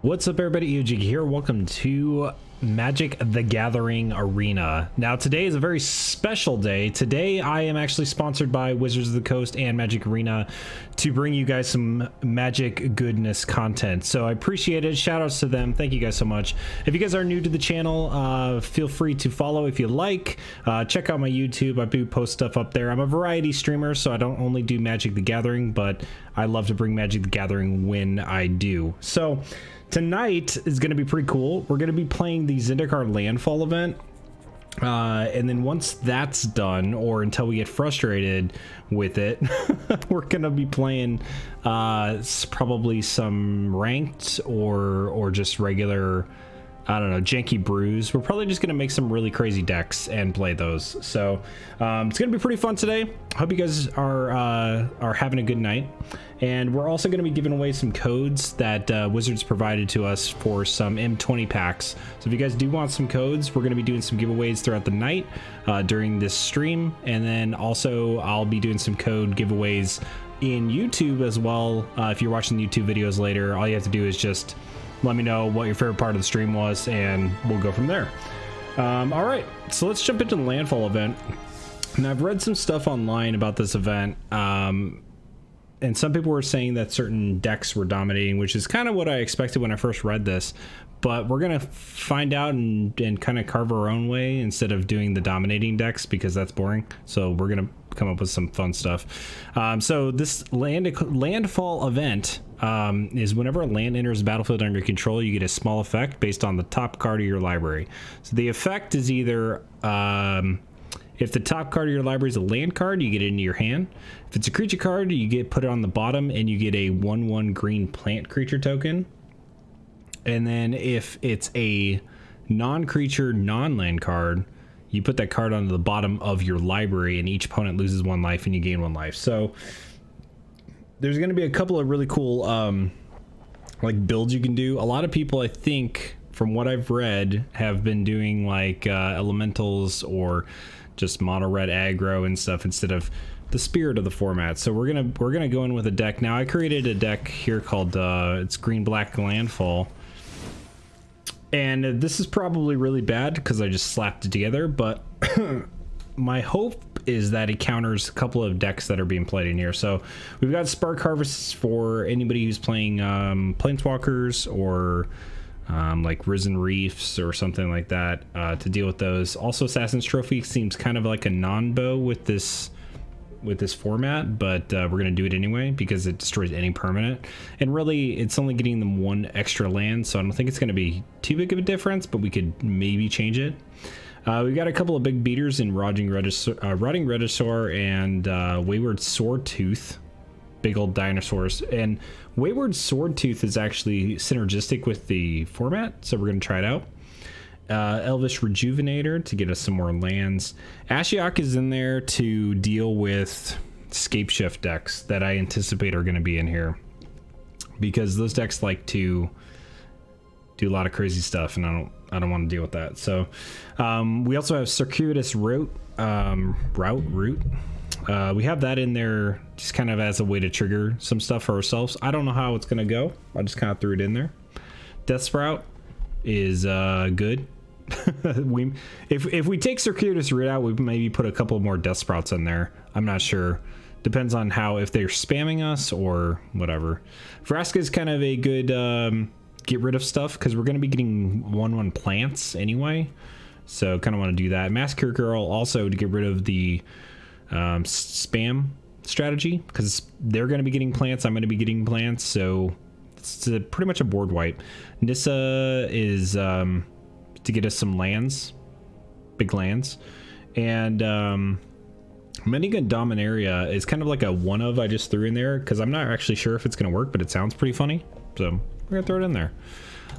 What's up, everybody? Iojiki here. Welcome to Magic the Gathering Arena. Now, today is a very special day. Today, I am actually sponsored by Wizards of the Coast and Magic Arena to bring you guys some Magic goodness content. So I appreciate it. Shout outs to them. Thank you guys so much. If you guys are new to the channel, feel free to follow if you like. Check out my YouTube. I do post stuff up there. I'm a variety streamer, so I don't only do Magic the Gathering, but I love to bring Magic the Gathering when I do. So tonight is going to be pretty cool. We're going to be playing the Zendikar Landfall event. And then once that's done, or until we get frustrated with it, we're going to be playing probably some ranked or just regular, I don't know, janky brews. We're probably just going to make some really crazy decks and play those. So it's going to be pretty fun today. Hope you guys are having a good night. And we're also going to be giving away some codes that Wizards provided to us for some M20 packs. So if you guys do want some codes, we're going to be doing some giveaways throughout the night during this stream. And then also I'll be doing some code giveaways in YouTube as well. If you're watching the YouTube videos later, all you have to do is just let me know what your favorite part of the stream was, and we'll go from there. All right, so let's jump into the Landfall event. And I've read some stuff online about this event, and some people were saying that certain decks were dominating, which is kind of what I expected when I first read this. But we're going to find out and kind of carve our own way instead of doing the dominating decks, because that's boring. So we're going to come up with some fun stuff. So this Landfall event is whenever a land enters the battlefield under your control, you get a small effect based on the top card of your library. So the effect is either if the top card of your library is a land card, you get it into your hand. If it's a creature card, you put it on the bottom and you get a 1/1 green plant creature token. And then if it's a non-creature, non-land card, you put that card onto the bottom of your library, and each opponent loses 1 life and you gain 1 life. So there's going to be a couple of really cool like builds you can do. A lot of people, I think, from what I've read, have been doing like elementals or just mono red aggro and stuff instead of the spirit of the format. So we're gonna go in with a deck. Now I created a deck here called it's green black Landfall. And this is probably really bad because I just slapped it together, but my hope is that it counters a couple of decks that are being played in here. So we've got Spark Harvests for anybody who's playing Planeswalkers or like Risen Reefs or something like that to deal with those. Also, Assassin's Trophy seems kind of like a non-bow with this format, but we're going to do it anyway because it destroys any permanent, and really it's only getting them 1 extra land, so I don't think it's going to be too big of a difference, but we could maybe change it. We've got a couple of big beaters in Rotting Regisaur and Wayward Swordtooth, big old dinosaurs. And Wayward Swordtooth is actually synergistic with the format, so we're going to try it out. Elvish Rejuvenator to get us some more lands. Ashiok is in there to deal with Scapeshift decks that I anticipate are going to be in here, because those decks like to do a lot of crazy stuff, and I don't want to deal with that. So we also have Circuitous Route. We have that in there just kind of as a way to trigger some stuff for ourselves. I don't know how it's going to go. I just kind of threw it in there. Death Sprout is good. If we take Circuitous Route out, we maybe put a couple more Death Sprouts in there. I'm not sure. Depends on if they're spamming us or whatever. Vraska is kind of a good get rid of stuff, because we're going to be getting 1/1 plants anyway. So kind of want to do that. Massacre Girl also to get rid of the spam strategy, because they're going to be getting plants. I'm going to be getting plants. So it's pretty much a board wipe. Nissa is to get us some lands, big lands. And Minigun Dominaria is kind of like a one of I just threw in there, because I'm not actually sure if it's going to work, but it sounds pretty funny. So we're going to throw it in there.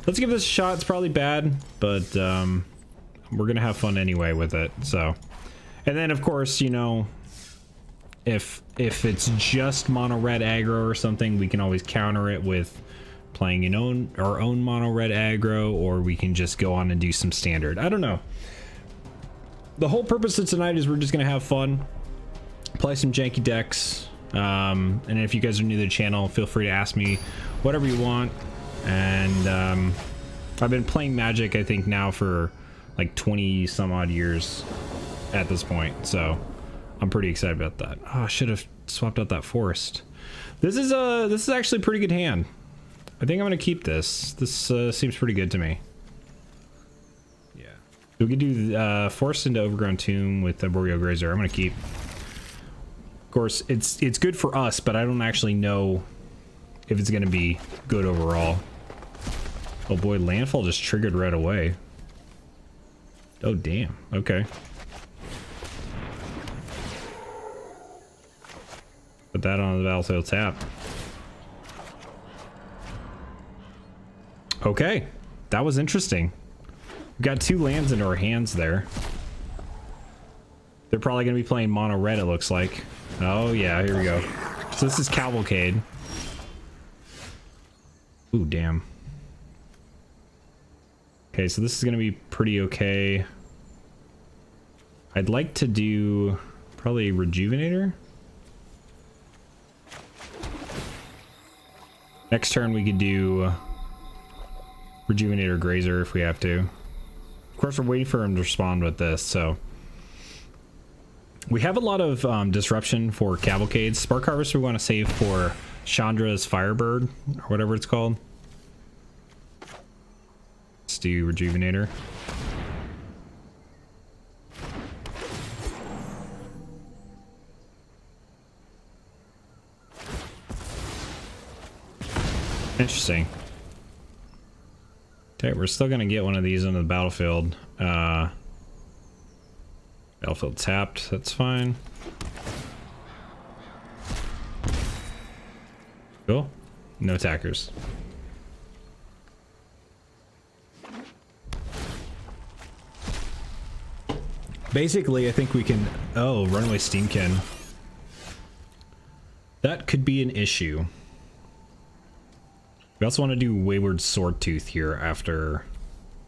Let's give this a shot. It's probably bad, but we're going to have fun anyway with it. So, and then of course, you know, if it's just mono red aggro or something, we can always counter it with playing our own mono red aggro, or we can just go on and do some standard. I don't know. The whole purpose of tonight is we're just gonna have fun, play some janky decks, and if you guys are new to the channel, feel free to ask me whatever you want, and and I've been playing Magic, I think, now for like 20 some odd years at this point, so I'm pretty excited about that. Oh, I should have swapped out that forest. This is actually a pretty good hand. I think I'm gonna keep this. This seems pretty good to me. Yeah, we could do forest into overgrown tomb with the Boreal Grazer. I'm gonna keep. Of course, it's good for us, but I don't actually know if it's gonna be good overall. Oh boy, landfall just triggered right away. Oh damn. Okay. Put that on the battlefield tap. Okay, that was interesting. We got 2 lands into our hands there. They're probably gonna be playing mono red, it looks like. Oh yeah, here we go. So this is Cavalcade. Ooh, damn. Okay, so this is gonna be pretty okay. I'd like to do probably Rejuvenator. Next turn we could do Rejuvenator Grazer if we have to. Of course, we're waiting for him to respond with this, so. We have a lot of disruption for Cavalcade. Spark Harvest we want to save for Chandra's Firebird, or whatever it's called. Let's do Rejuvenator. Interesting. Okay, we're still gonna get one of these into the battlefield. Battlefield tapped, that's fine. Cool. No attackers. Basically, I think we can... Oh, Runaway Steamkin. That could be an issue. We also want to do Wayward Swordtooth here after...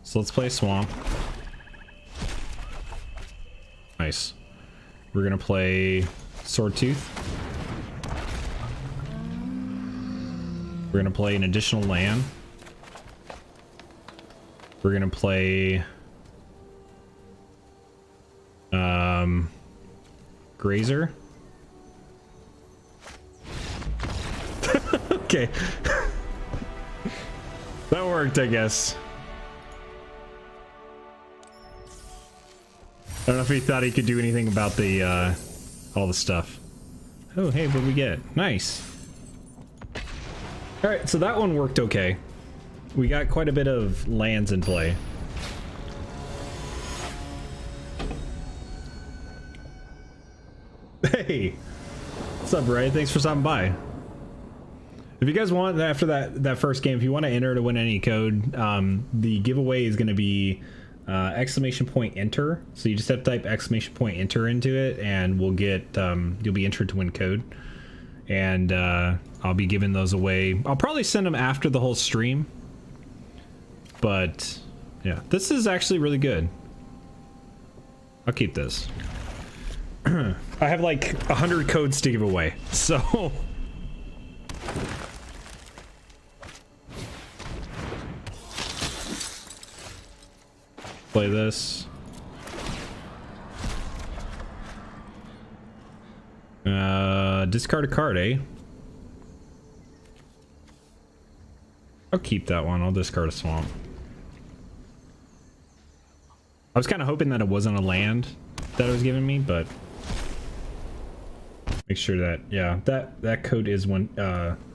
So let's play Swamp. Nice. We're gonna play Swordtooth. We're gonna play an additional land. We're gonna play... Grazer. Okay. That worked, I guess. I don't know if he thought he could do anything about the, all the stuff. Oh, hey, what'd we get? Nice. Alright, so that one worked okay. We got quite a bit of lands in play. Hey! What's up, Ray? Thanks for stopping by. If you guys want, after that first game, if you want to enter to win any code, the giveaway is going to be !enter. So you just have to type !enter into it, and we'll get you'll be entered to win code. And I'll be giving those away. I'll probably send them after the whole stream. But yeah, this is actually really good. I'll keep this. I have like 100 codes to give away, so. Play this. Discard a card, eh? I'll keep that one. I'll discard a swamp. I was kind of hoping that it wasn't a land that it was giving me, but make sure that, yeah, that code is one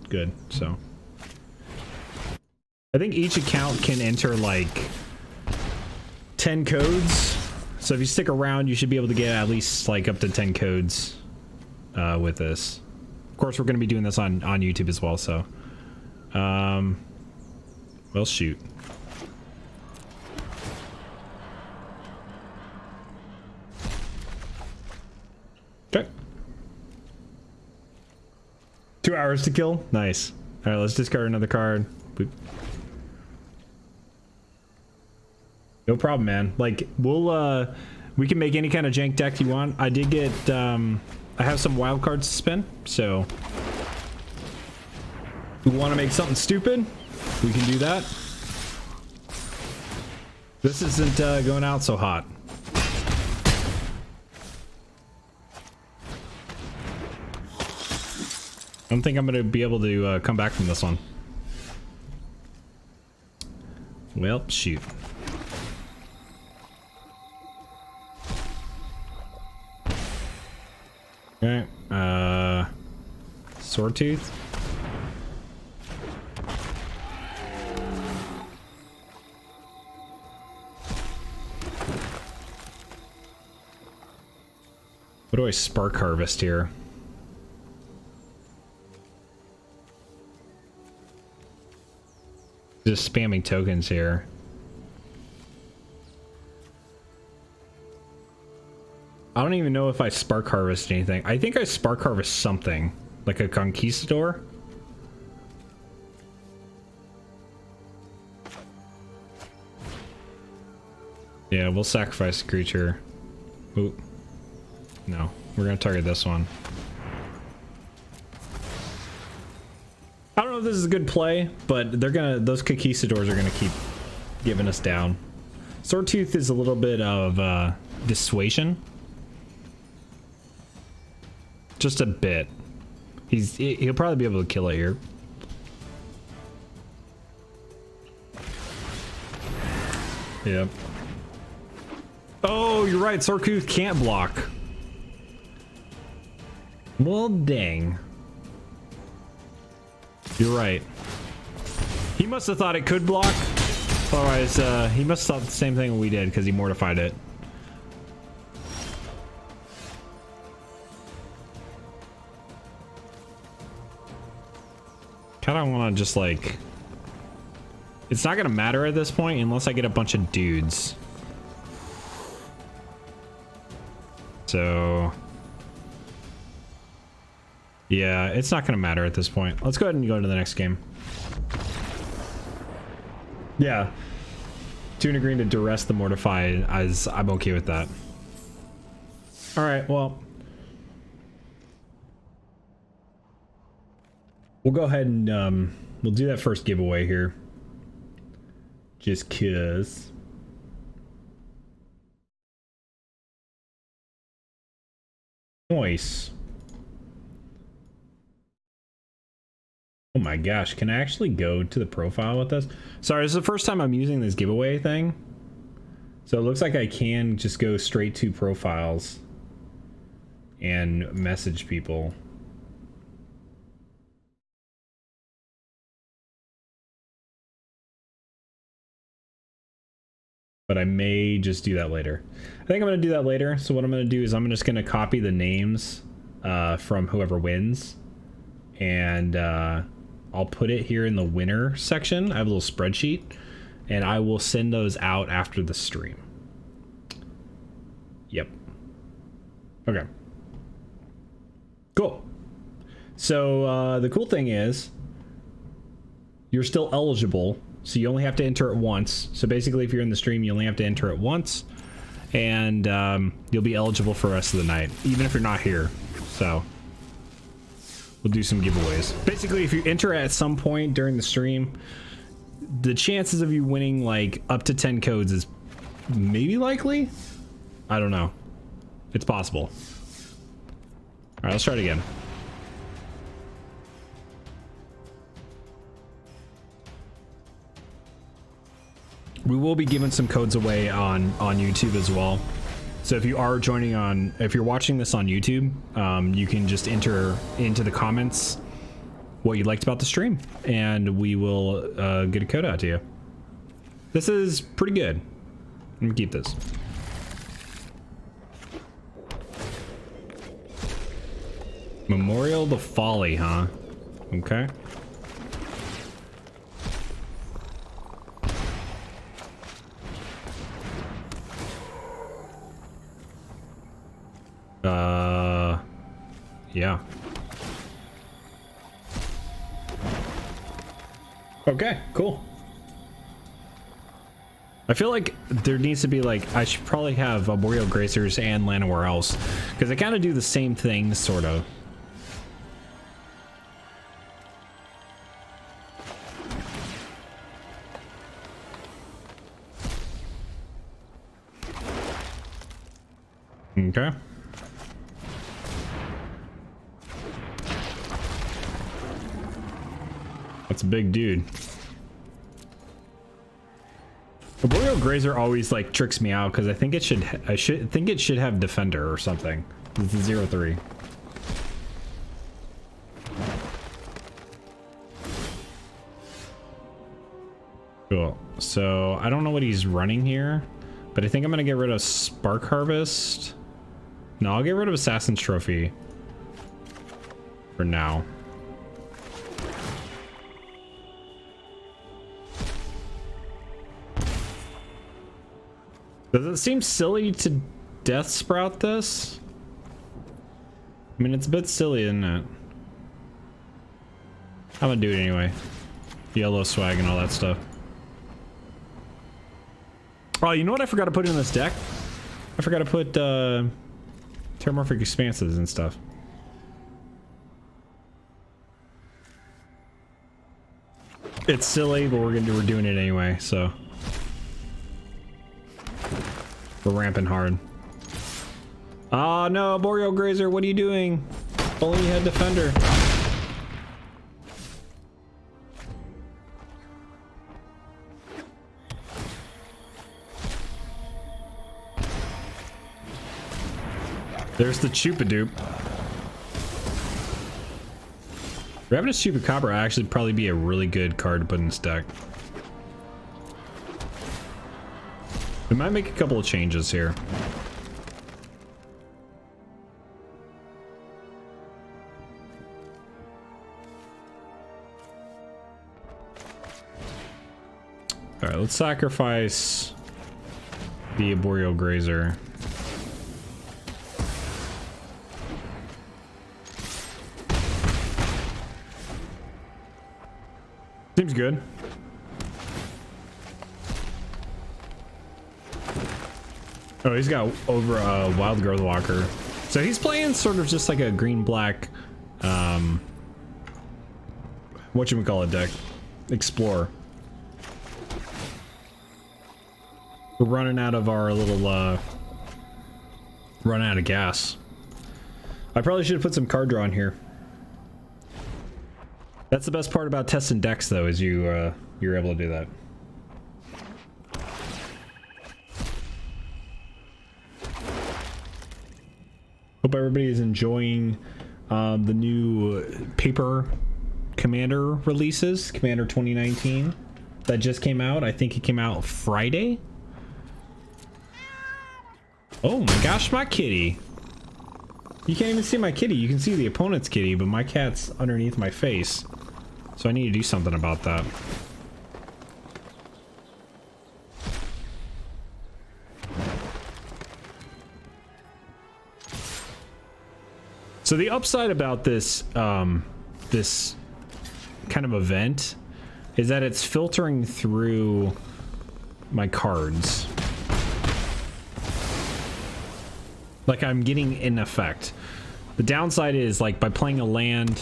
good. So I think each account can enter like 10 codes. So if you stick around, you should be able to get at least like up to 10 codes with this. Of course, we're going to be doing this on YouTube as well. So, well, shoot. Okay. 2 hours to kill. Nice. All right, let's discard another card. Boop. No problem, man. Like, we'll we can make any kind of jank deck you want. I did get I have some wild cards to spin, so we want to make something stupid. We can do that. This isn't going out so hot. I don't think I'm going to be able to come back from this one. Well, shoot. Okay, sword tooth. What do I spark harvest here? Just spamming tokens here. I don't even know if I spark harvest anything. I think I spark harvest something, like a conquistador. Yeah, we'll sacrifice a creature. Ooh. No, we're gonna target this one. I don't know if this is a good play, but those conquistadors are gonna keep giving us down. Swordtooth is a little bit of dissuasion. Just a bit. He'll probably be able to kill it here. Yep. Oh, you're right. Swordtooth can't block. Well, dang. You're right. He must have thought it could block. Otherwise, he must have thought the same thing we did because he mortified it. Kind of want to just like... It's not going to matter at this point unless I get a bunch of dudes. So... Yeah, it's not going to matter at this point. Let's go ahead and go to the next game. Yeah. Tune agreeing to duress the mortify, as I'm okay with that. Alright, well... We'll go ahead and we'll do that first giveaway here. Just cause. Nice. Oh my gosh, can I actually go to the profile with this? Sorry, this is the first time I'm using this giveaway thing. So it looks like I can just go straight to profiles and message people. But I may just do that later. I think I'm going to do that later. So what I'm going to do is I'm just going to copy the names from whoever wins. And I'll put it here in the winner section. I have a little spreadsheet. And I will send those out after the stream. Yep. Okay. Cool. So the cool thing is you're still eligible. So you only have to enter it once. So basically, if you're in the stream, you only have to enter it once. And you'll be eligible for the rest of the night, even if you're not here. So we'll do some giveaways. Basically, if you enter at some point during the stream, the chances of you winning like up to 10 codes is maybe likely. I don't know. It's possible. All right, let's try it again. We will be giving some codes away on YouTube as well. So if you are joining on, if you're watching this on YouTube, you can just enter into the comments what you liked about the stream, and we will get a code out to you. This is pretty good. Let me keep this. Memorial the Folly, huh? Okay. Yeah. Okay, cool. I feel like there needs to be like, I should probably have Arboreal Gracers and Llanowar Elves, because they kind of do the same thing, sort of. Okay. That's a big dude. The Boreal Grazer always like tricks me out because I think it should have defender or something. It's a 0-3. Cool. So I don't know what he's running here, but I think I'm gonna get rid of Spark Harvest. No, I'll get rid of Assassin's Trophy for now. Does it seem silly to Death Sprout this? I mean, it's a bit silly, isn't it? I'm gonna do it anyway. Yellow swag and all that stuff. Oh, you know what I forgot to put in this deck? I forgot to put Terramorphic Expanses and stuff. It's silly, but we're doing it anyway, so. We're ramping hard. Oh no, Boreal Grazer, what are you doing? If only you had Defender. There's the Chupadoop. Ravenous Chupacabra actually probably be a really good card to put in this deck. We might make a couple of changes here. All right, let's sacrifice the Boreal Grazer. Seems good. Oh, he's got over a Wild Growth Walker. So he's playing sort of just like a green-black, whatchamacallit deck. Explorer. We're running out of our little, running out of gas. I probably should have put some card draw in here. That's the best part about testing decks, though, is you're able to do that. Hope everybody is enjoying the new paper Commander releases, Commander 2019, that just came out. I think it came out Friday. Oh my gosh, my kitty. You can't even see my kitty. You can see the opponent's kitty, but my cat's underneath my face. So I need to do something about that. So the upside about this this kind of event is that it's filtering through my cards. Like I'm getting an effect. The downside is like by playing a land,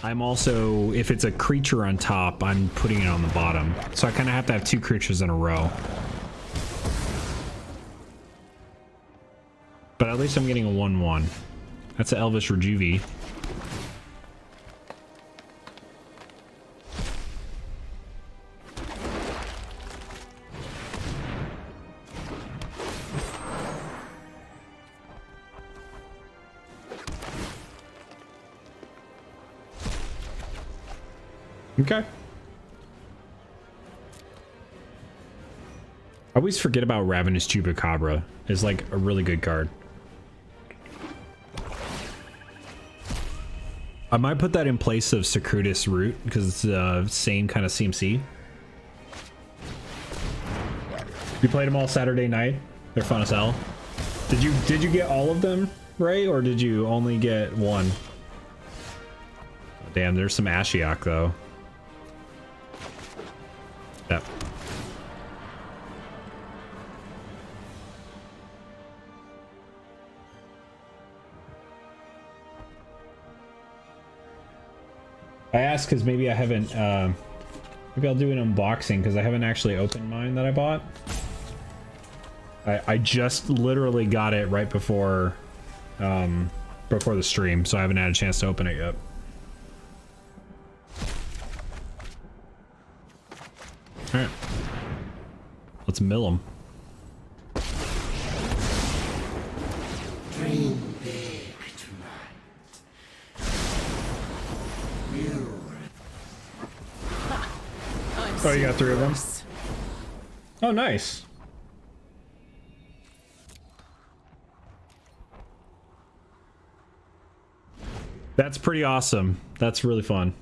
I'm also, if it's a creature on top, I'm putting it on the bottom. So I kind of have to have two creatures in a row. But at least I'm getting a 1/1. That's an Elvish Rejuve. Okay. I always forget about Ravenous Chupacabra. It's like a really good card. I might put that in place of Circuitous Root because it's the same kind of CMC. You played them all Saturday night. They're fun as hell. Did you get all of them, Ray, or did you only get one? Damn, there's some Ashiok though. Yep. I asked because maybe I haven't, maybe I'll do an unboxing because I haven't actually opened mine that I bought. I just literally got it right before before the stream, so I haven't had a chance to open it yet. All right, let's mill them. Dream big tonight. Oh, you got 3 of them? Oh, nice. That's pretty awesome. That's really fun.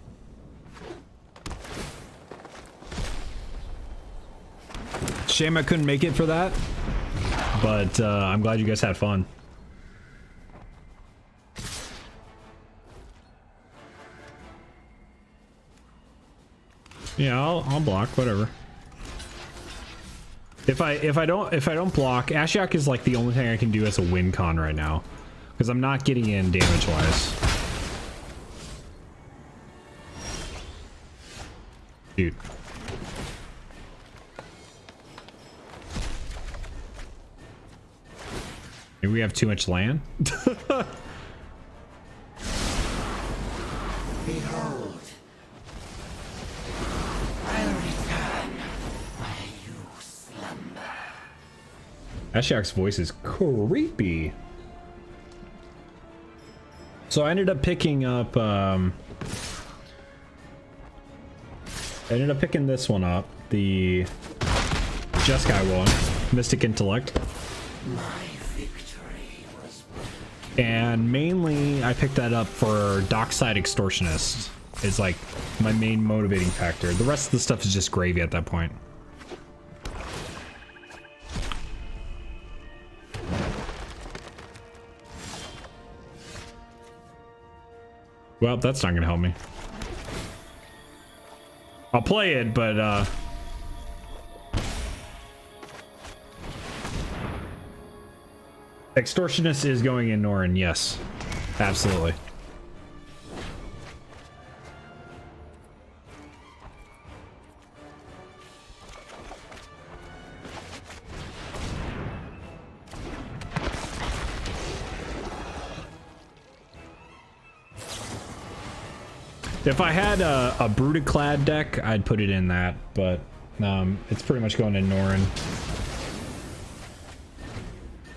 Shame I couldn't make it for that, but I'm glad you guys had fun. Yeah, I'll block, whatever. If I don't block, Ashiok is like the only thing I can do as a win con right now, because I'm not getting in damage wise. Dude. Maybe we have too much land? Behold, I'll return while you slumber. Ashiok's voice is creepy. So I ended up picking up I ended up picking this one up, the Jeskai one, Mystic Intellect. My victory was And mainly I picked that up for Dockside Extortionist. It's like my main motivating factor. The rest of the stuff is just gravy at that point. Well, that's not gonna help me. I'll play it, but Extortionist is going in Norn, yes. Absolutely. If I had a Brooded Clad deck, I'd put it in that, but it's pretty much going in Norn.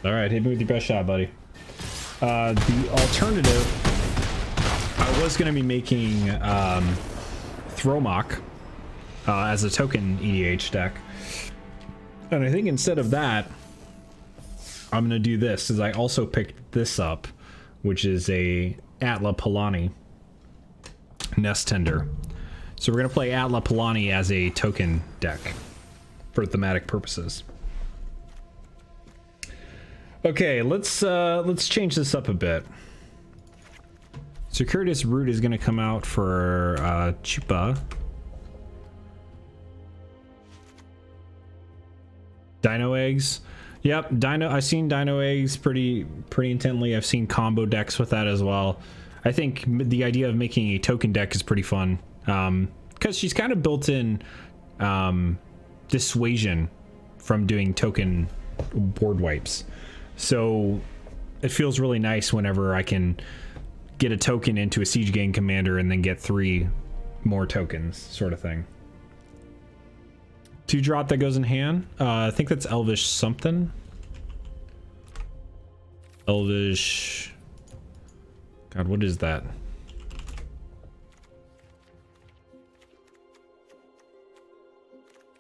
Alright, hit me with your best shot, buddy. The alternative, I was going to be making Thromok as a token EDH deck. And I think instead of that, I'm going to do this, is I also picked this up, which is a Atla Palani Nest Tender. So we're going to play Atla Palani as a token deck for thematic purposes. Okay, let's change this up a bit. Circuitous Root is going to come out for Chupa. Dino Eggs. Yep, Dino. I've seen Dino Eggs pretty intently. I've seen combo decks with that as well. I think the idea of making a token deck is pretty fun, because she's kind of built in dissuasion from doing token board wipes. So it feels really nice whenever I can get a token into a Siege Gang commander and then get 3 more tokens, sort of thing. 2-drop that goes in hand. I think that's Elvish something. Elvish. God, what is that?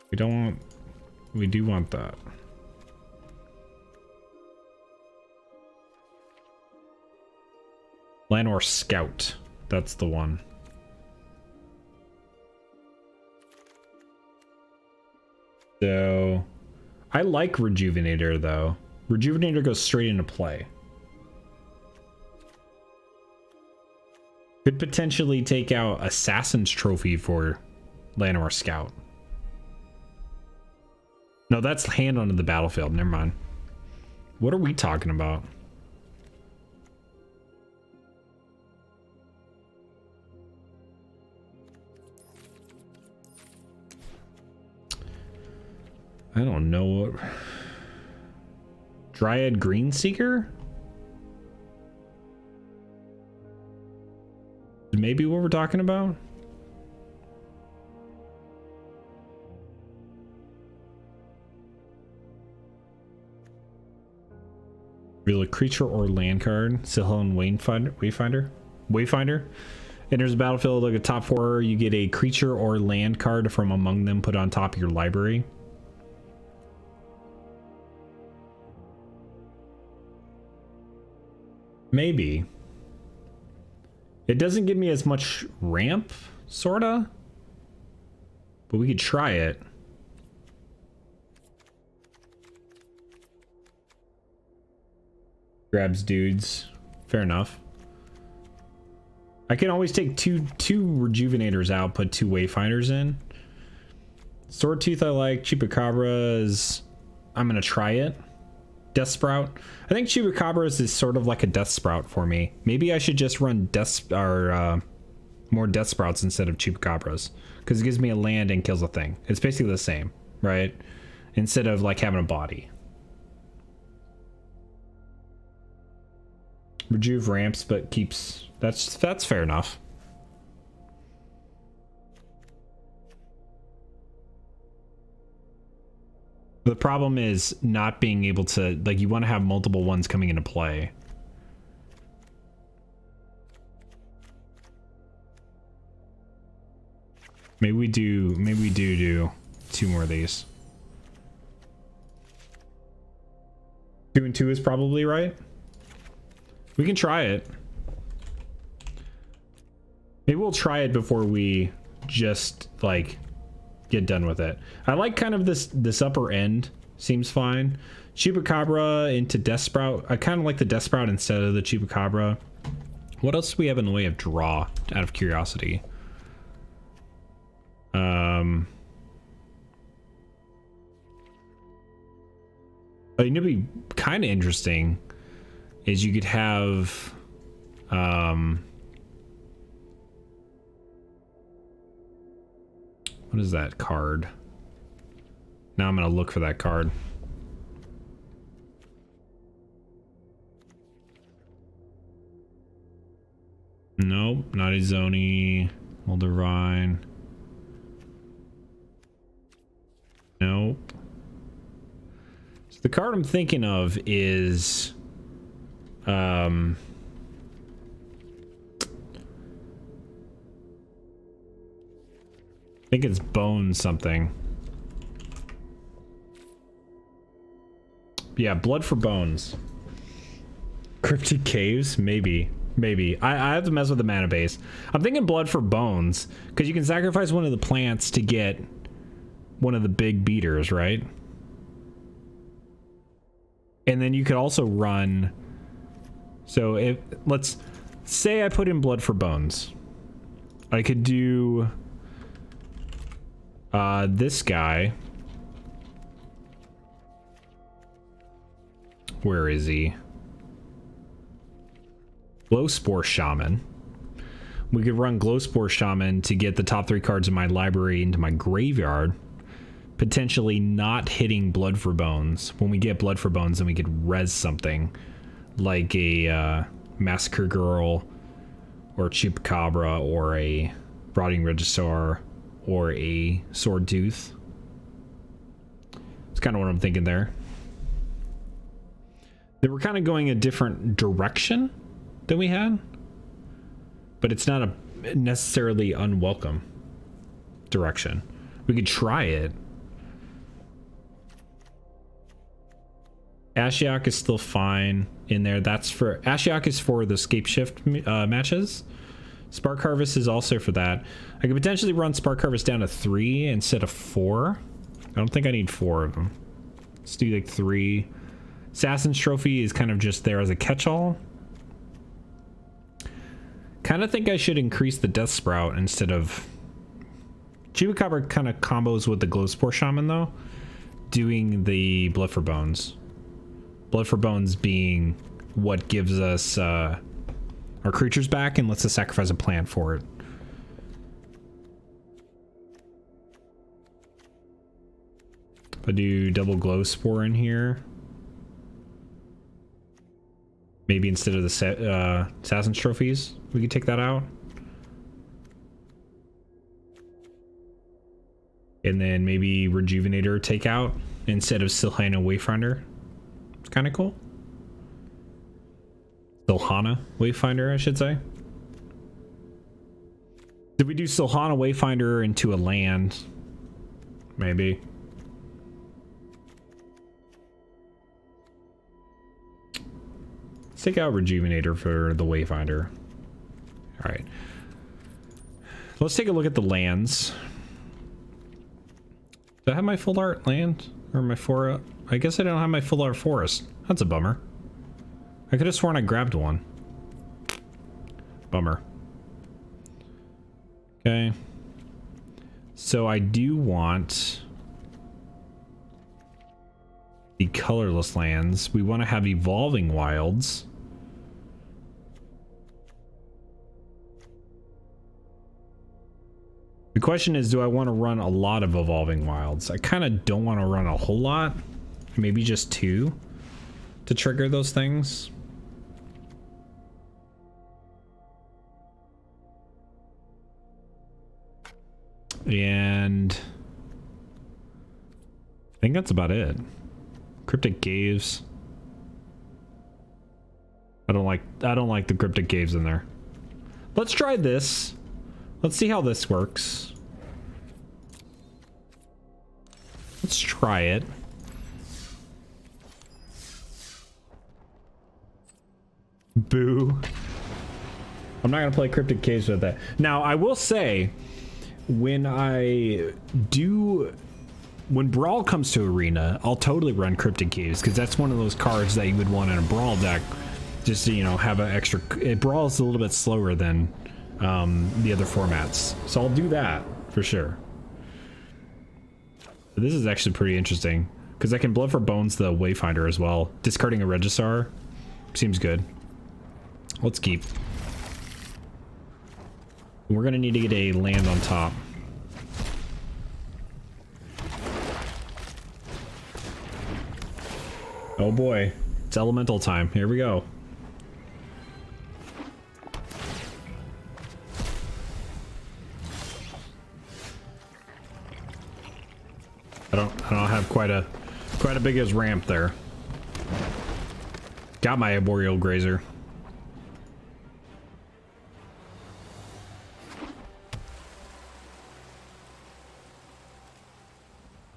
We don't want. We do want that. Llanowar Scout. That's the one. So I like Rejuvenator though. Rejuvenator goes straight into play. Could potentially take out Assassin's Trophy for Llanowar Scout. No, that's hand onto the battlefield. Never mind. What are we talking about? I don't know what... Dryad Greenseeker? Maybe what we're talking about? Reveal a creature or land card. Sihon Wayfinder. Enters the battlefield like a top 4. You get a creature or land card from among them put on top of your library. Maybe. It doesn't give me as much ramp, sorta. But we could try it. Grabs dudes. Fair enough. I can always take two Rejuvenators out, put 2 Wayfinders in. Swordtooth I like. Chupacabras, I'm gonna try it. Death Sprout. I think Chupacabras is sort of like a Death Sprout for me. Maybe I should just run more Death Sprouts instead of Chupacabras, because it gives me a land and kills a thing. It's basically the same, right? Instead of like having a body. Rejuve ramps, but keeps... That's fair enough. The problem is not being able to, like, you want to have multiple ones coming into play. Maybe we do 2 more of these. 2 and 2 is probably right. We can try it. Maybe we'll try it before we just like get done with it. I like kind of this upper end. Seems fine. Chupacabra into Death Sprout. I kind of like the Death Sprout instead of the Chupacabra. What else do we have in the way of draw, out of curiosity? You know, be kind of interesting is you could have what is that card? Now I'm gonna look for that card. Nope, not Izoni. Moldavine. Nope. So the card I'm thinking of is I think it's Bone something. Yeah, Blood for Bones. Cryptic Caves? Maybe. I have to mess with the mana base. I'm thinking Blood for Bones, because you can sacrifice one of the plants to get one of the big beaters, right? And then you could also run... So if... Let's say I put in Blood for Bones. I could do... this guy. Where is he? Glowspore Shaman. We could run Glowspore Shaman to get the top 3 cards in my library into my graveyard. Potentially not hitting Blood for Bones. When we get Blood for Bones, then we could res something. Like a Massacre Girl, or Chupacabra, or a Rotting Registrar, or a Swordtooth. It's kind of what I'm thinking there. They were kind of going a different direction than we had, but it's not a necessarily unwelcome direction. We could try it. Ashiok is still fine in there. That's for Ashiok is for the Scape Shift matches. Spark Harvest is also for that. I could potentially run Spark Harvest down to 3 instead of 4. I don't think I need 4 of them. Let's do like 3. Assassin's Trophy is kind of just there as a catch-all. Kind of think I should increase the Death Sprout instead of... Chupacabra kind of combos with the Glowspore Shaman though. Doing the Blood for Bones. Blood for Bones being what gives us our creatures back and lets us sacrifice a plant for it. If I do double Glowspore in here. Maybe instead of the Assassin's Trophies, we could take that out. And then maybe Rejuvenator take out instead of Silhana Wayfinder. It's kind of cool. Silhana Wayfinder, I should say. Did we do Silhana Wayfinder into a land? Maybe. Let's take out Rejuvenator for the Wayfinder. All right. Let's take a look at the lands. Do I have my full art land? Or my forest? I guess I don't have my full art forest. That's a bummer. I could have sworn I grabbed one. Bummer. Okay. So I do want the colorless lands. We want to have evolving wilds. The question is, do I want to run a lot of evolving wilds? I kind of don't want to run a whole lot. Maybe just 2 to trigger those things. And I think that's about it. Cryptic Caves. I don't like the Cryptic Caves in there. Let's try this. Let's see how this works. Let's try it. Boo. I'm not gonna play Cryptic Caves with that. Now, I will say, when Brawl comes to Arena, I'll totally run Cryptic Caves, because that's one of those cards that you would want in a Brawl deck, just to, you know, have an extra... Brawl is a little bit slower than the other formats, so I'll do that for sure. But this is actually pretty interesting, because I can Blood for Bones the Wayfinder as well. Discarding a Regisar seems good. Let's keep. We're gonna need to get a land on top. Oh boy, it's elemental time. Here we go. I don't have quite a big as ramp there. Got my Arboreal Grazer.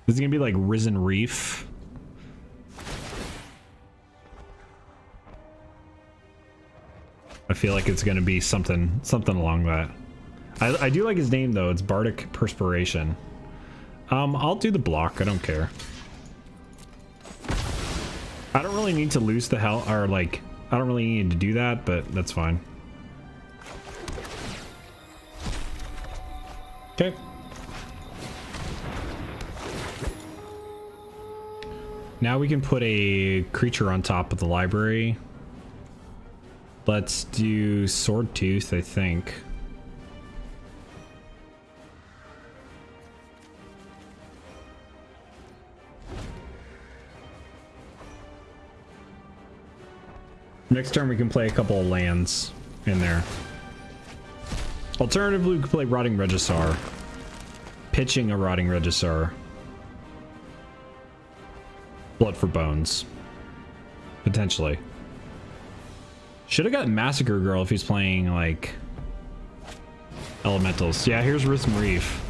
This is gonna be like Risen Reef. I feel like it's gonna be something along that. I do like his name though. It's Bardic Perspiration. I'll do the block. I don't care. I don't really need to lose the hell, or like, I don't really need to do that, but that's fine. Okay. Now we can put a creature on top of the library. Let's do Sword Tooth, I think. Next turn we can play a couple of lands in there. Alternatively, we could play Rotting Regisar. Pitching a Rotting Regisar. Blood for Bones. Potentially. Should have got Massacre Girl if he's playing, like, elementals. Yeah, here's Risen Reef.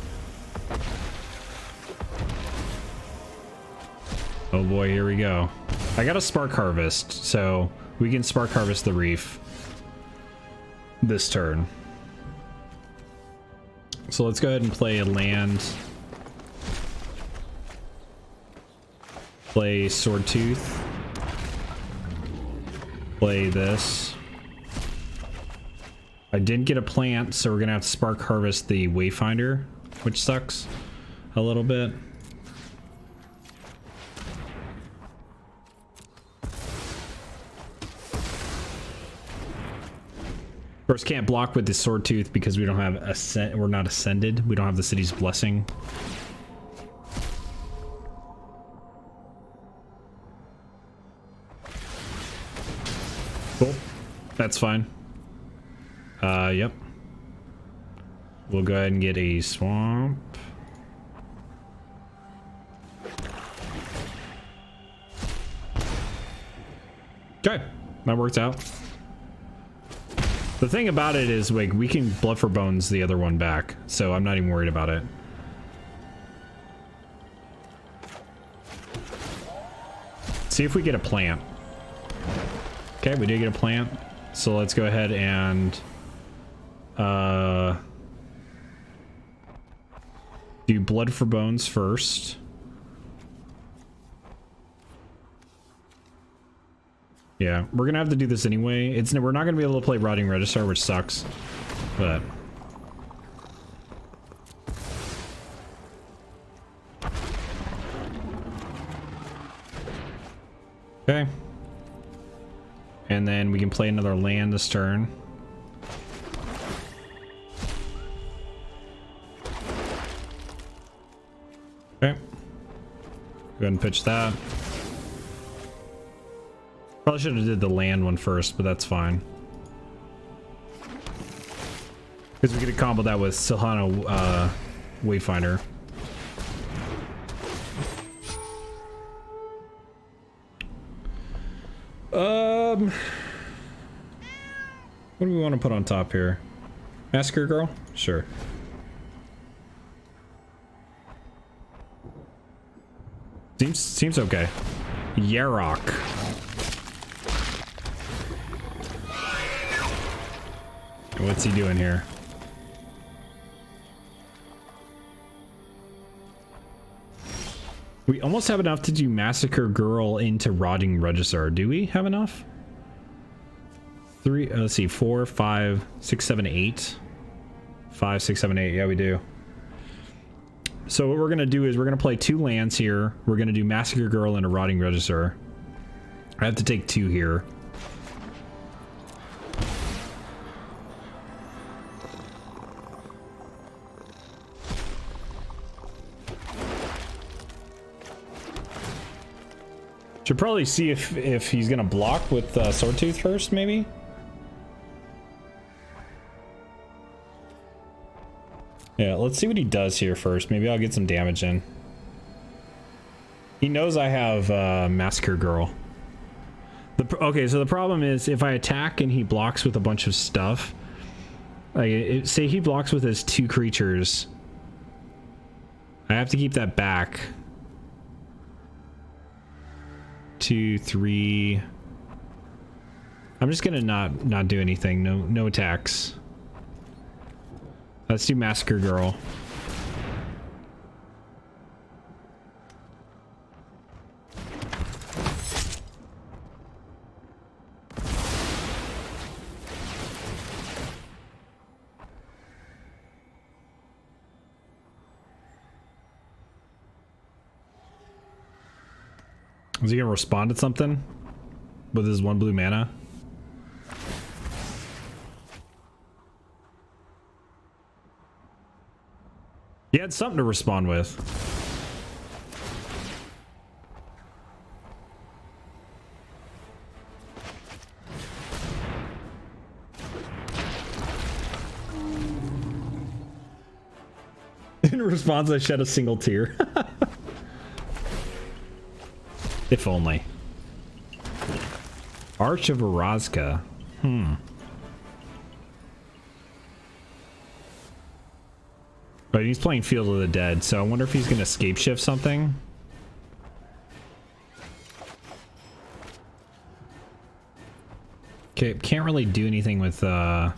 Oh boy, here we go. I got a Spark Harvest, so we can Spark Harvest the Reef this turn. So let's go ahead and play a land. Play Sword Tooth. Play this. I didn't get a plant, so we're gonna have to Spark Harvest the Wayfinder, which sucks a little bit. Of course, can't block with the Sword Tooth because we don't have we're not ascended. We don't have the city's blessing. Cool. That's fine. Yep. We'll go ahead and get a swamp. Okay, that worked out. The thing about it is, like, we can Blood for Bones the other one back, so I'm not even worried about it. See if we get a plant. Okay, we did get a plant. So let's go ahead and do Blood for Bones first. Yeah, we're gonna have to do this anyway. We're not gonna be able to play Rotting Registrar, which sucks, but okay. And then we can play another land this turn. Okay. Go ahead and pitch that. Probably should have did the land one first, but that's fine. Because we could have comboed that with Silhana Wayfinder. What do we want to put on top here? Massacre Girl? Sure. Seems okay. Yarok. What's he doing here? We almost have enough to do Massacre Girl into Rotting Registrar. Do we have enough? Let's see, 4, 5, 6, 7, 8. 5, 6, 7, 8. Yeah, we do. So what we're gonna do is we're gonna play 2 lands here. We're gonna do Massacre Girl and a Rotting Registrar. I have to take 2 here. Should probably see if he's gonna block with Swordtooth first, maybe. Yeah, let's see what he does here first. Maybe I'll get some damage in. He knows I have Massacre Girl. Okay, so the problem is if I attack and he blocks with a bunch of stuff, like say he blocks with his 2 creatures, I have to keep that back. 2, 3. I'm just gonna not do anything. No attacks. Let's do Massacre Girl. Is he gonna respond to something with his 1 blue mana? He had something to respond with. In response, I shed a single tear. If only. Arch of Orazka. But he's playing Field of the Dead, so I wonder if he's going to scape shift something. Okay, can't really do anything with I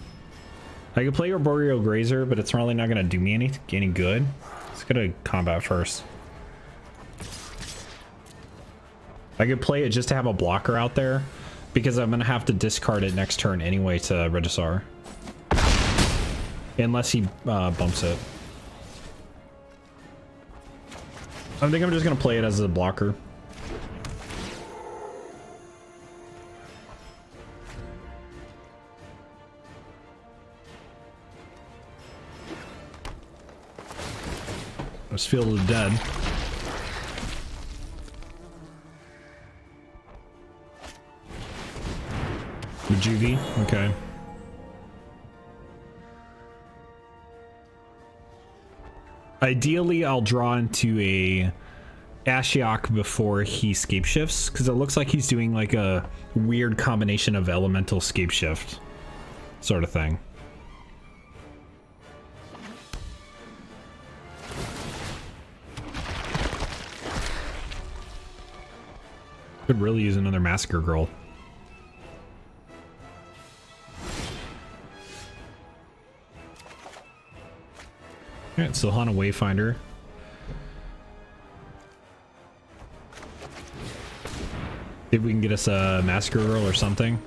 could play Arboreal Grazer, but it's really not going to do me any good. Let's go to combat first. I could play it just to have a blocker out there, because I'm going to have to discard it next turn anyway to Registrar. Unless he bumps it. I think I'm just going to play it as a blocker. Let's Field of the Dead. Juvie, okay. Ideally, I'll draw into a Ashiok before he scape shifts, because it looks like he's doing like a weird combination of elemental scape shift sort of thing. Could really use another Massacre Girl. Alright, Silhana Wayfinder. See if we can get us a Massacre Girl or something.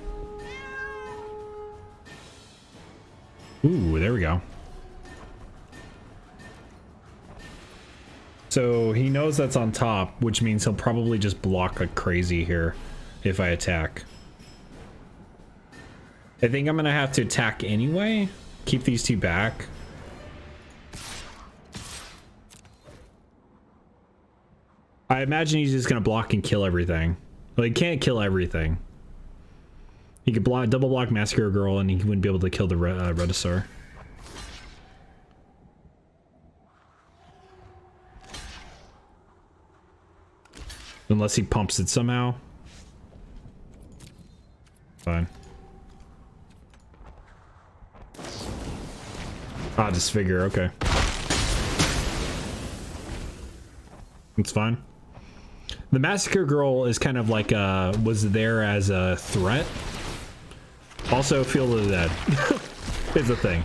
Ooh, there we go. So he knows that's on top, which means he'll probably just block like crazy here if I attack. I think I'm gonna have to attack anyway. Keep these two back. I imagine he's just gonna block and kill everything. Well, he can't kill everything. He could block, double block Massacre Girl, and he wouldn't be able to kill the Regisaur. Unless he pumps it somehow. Fine. Ah, Disfigure, okay. It's fine. The Massacre Girl is kind of like was there as a threat. Also, Field of the Dead is a thing.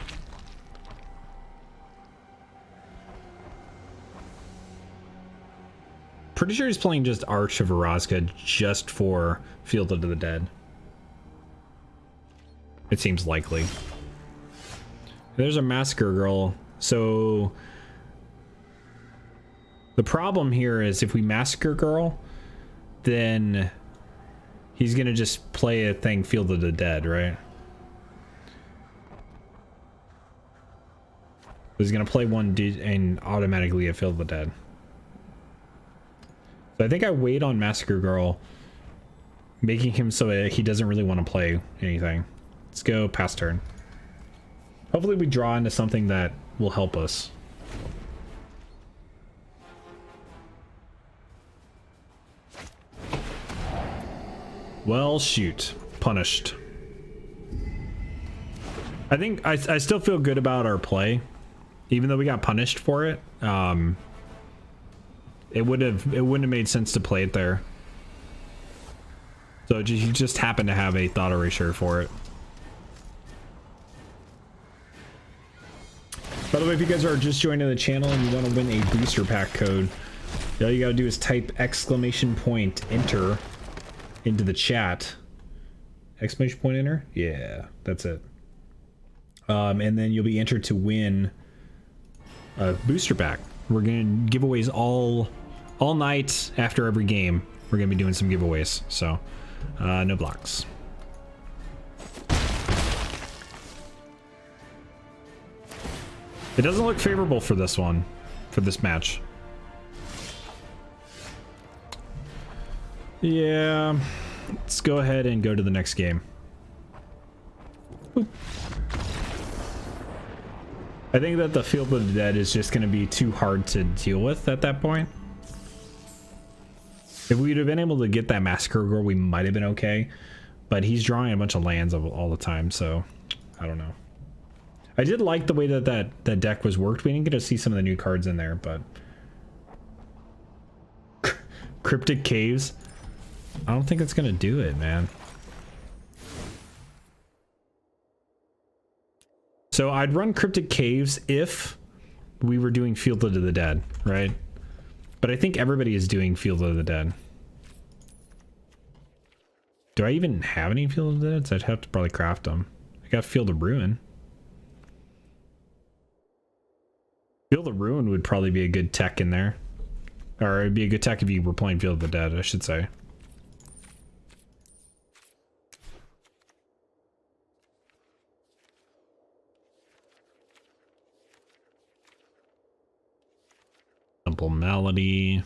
Pretty sure he's playing just Arch of Erazga just for Field of the Dead. It seems likely. There's a Massacre Girl. So the problem here is if we Massacre Girl, then he's gonna just play a thing Field of the Dead, right? He's gonna play one and automatically a Field of the Dead. So I think I wait on Massacre Girl, making him so that he doesn't really want to play anything. Let's go past turn. Hopefully we draw into something that will help us. Well, shoot. Punished. I think I still feel good about our play, even though we got punished for it. It wouldn't have made sense to play it there. So you just happen to have a thought erasure for it. By the way, if you guys are just joining the channel and you want to win a booster pack code, all you gotta do is type !enter into the chat. !enter? Yeah, that's it. And then you'll be entered to win a booster pack. We're gonna giveaways all night after every game. We're gonna be doing some giveaways, so no blocks. It doesn't look favorable for this one, for this match. Yeah, let's go ahead and go to the next game. Boop. I think that the Field of the Dead is just going to be too hard to deal with at that point. If we'd have been able to get that Massacre Girl, we might have been okay. But he's drawing a bunch of lands all the time, so I don't know. I did like the way that that deck was worked. We didn't get to see some of the new cards in there, but... Cryptic Caves? I don't think it's going to do it, man. So I'd run Cryptic Caves if we were doing Field of the Dead, right? But I think everybody is doing Field of the Dead. Do I even have any Field of the Dead? So I'd have to probably craft them. I got Field of Ruin. Field of Ruin would probably be a good tech in there. Or it'd be a good tech if you were playing Field of the Dead, I should say. Simple Melody.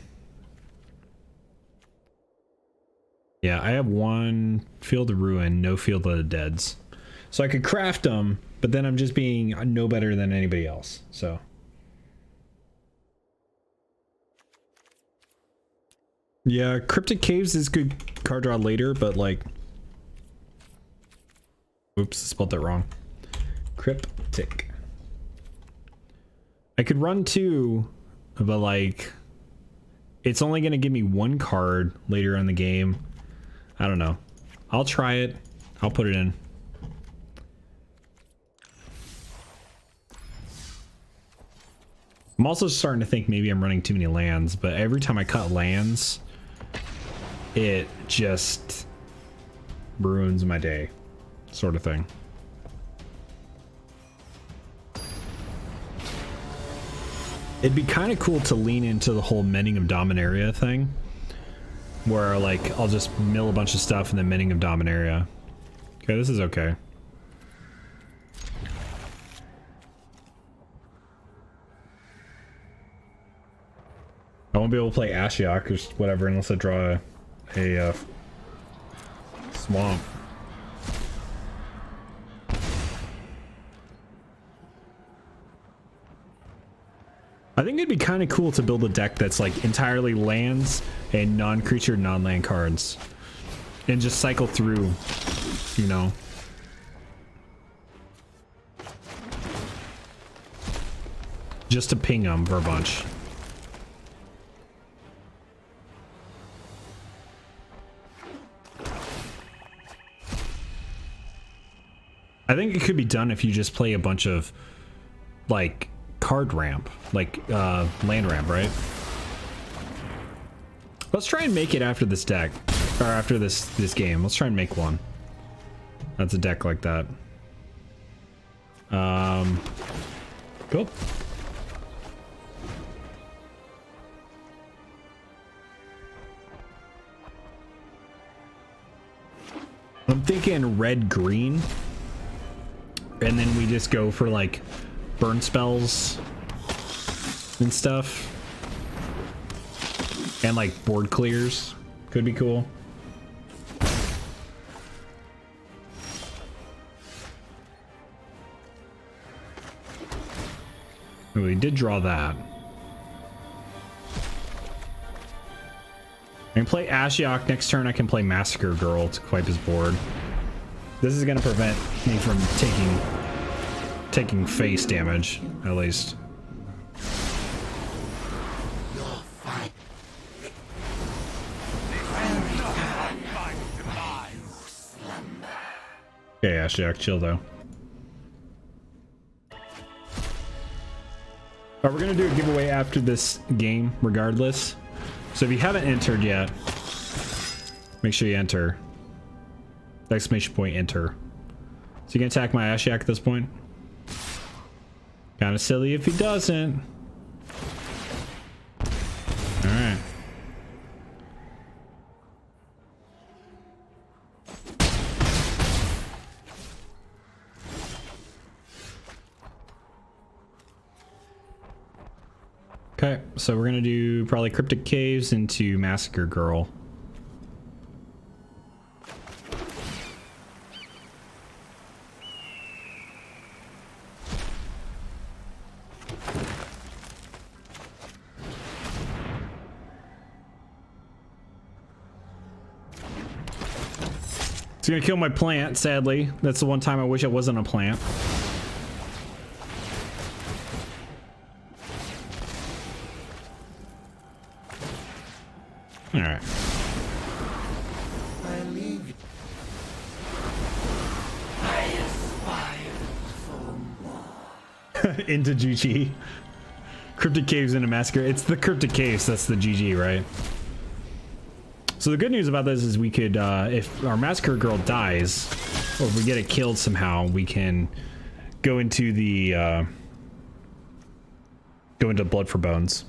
Yeah, I have one Field of Ruin, no Field of the Deads. So I could craft them, but then I'm just being no better than anybody else. So. Yeah, Cryptic Caves is good card draw later, but like... Oops, I spelled that wrong. Cryptic. I could run two, but like... It's only going to give me one card later in the game. I don't know. I'll try it. I'll put it in. I'm also starting to think maybe I'm running too many lands, but every time I cut lands, it just ruins my day, sort of thing. It'd be kind of cool to lean into the whole Mending of Dominaria thing, where like I'll just mill a bunch of stuff and then Mending of Dominaria. Okay, this is okay. I won't be able to play Ashiok or whatever unless I draw a swamp. I think it'd be kind of cool to build a deck that's like entirely lands and non-creature, non-land cards. And just cycle through, you know. Just to ping them for a bunch. I think it could be done if you just play a bunch of like card ramp, like land ramp, right? Let's try and make it after this deck, or after this game. Let's try and make one. That's a deck like that. Cool. I'm thinking red green. And then we just go for like burn spells and stuff. And like board clears. Could be cool. Oh, we did draw that. I can play Ashiok. Next turn I can play Massacre Girl to wipe his board. This is gonna prevent me from taking face damage, at least. Okay, Ashiok, chill though. We're gonna do a giveaway after this game, regardless. So if you haven't entered yet, make sure you enter. Exclamation point, enter. So you can attack my Ashiok at this point. Kind of silly if he doesn't. All right. Okay, so we're gonna do probably Cryptic Caves into Massacre Girl. It's gonna kill my plant, sadly. That's the one time I wish it wasn't a plant. All right. I leave. I aspire for more. Into GG. Cryptic Caves into Massacre. It's the Cryptic Caves, that's the GG, right? So the good news about this is we could, if our Massacre Girl dies, or if we get it killed somehow, we can go into the, go into Blood for Bones.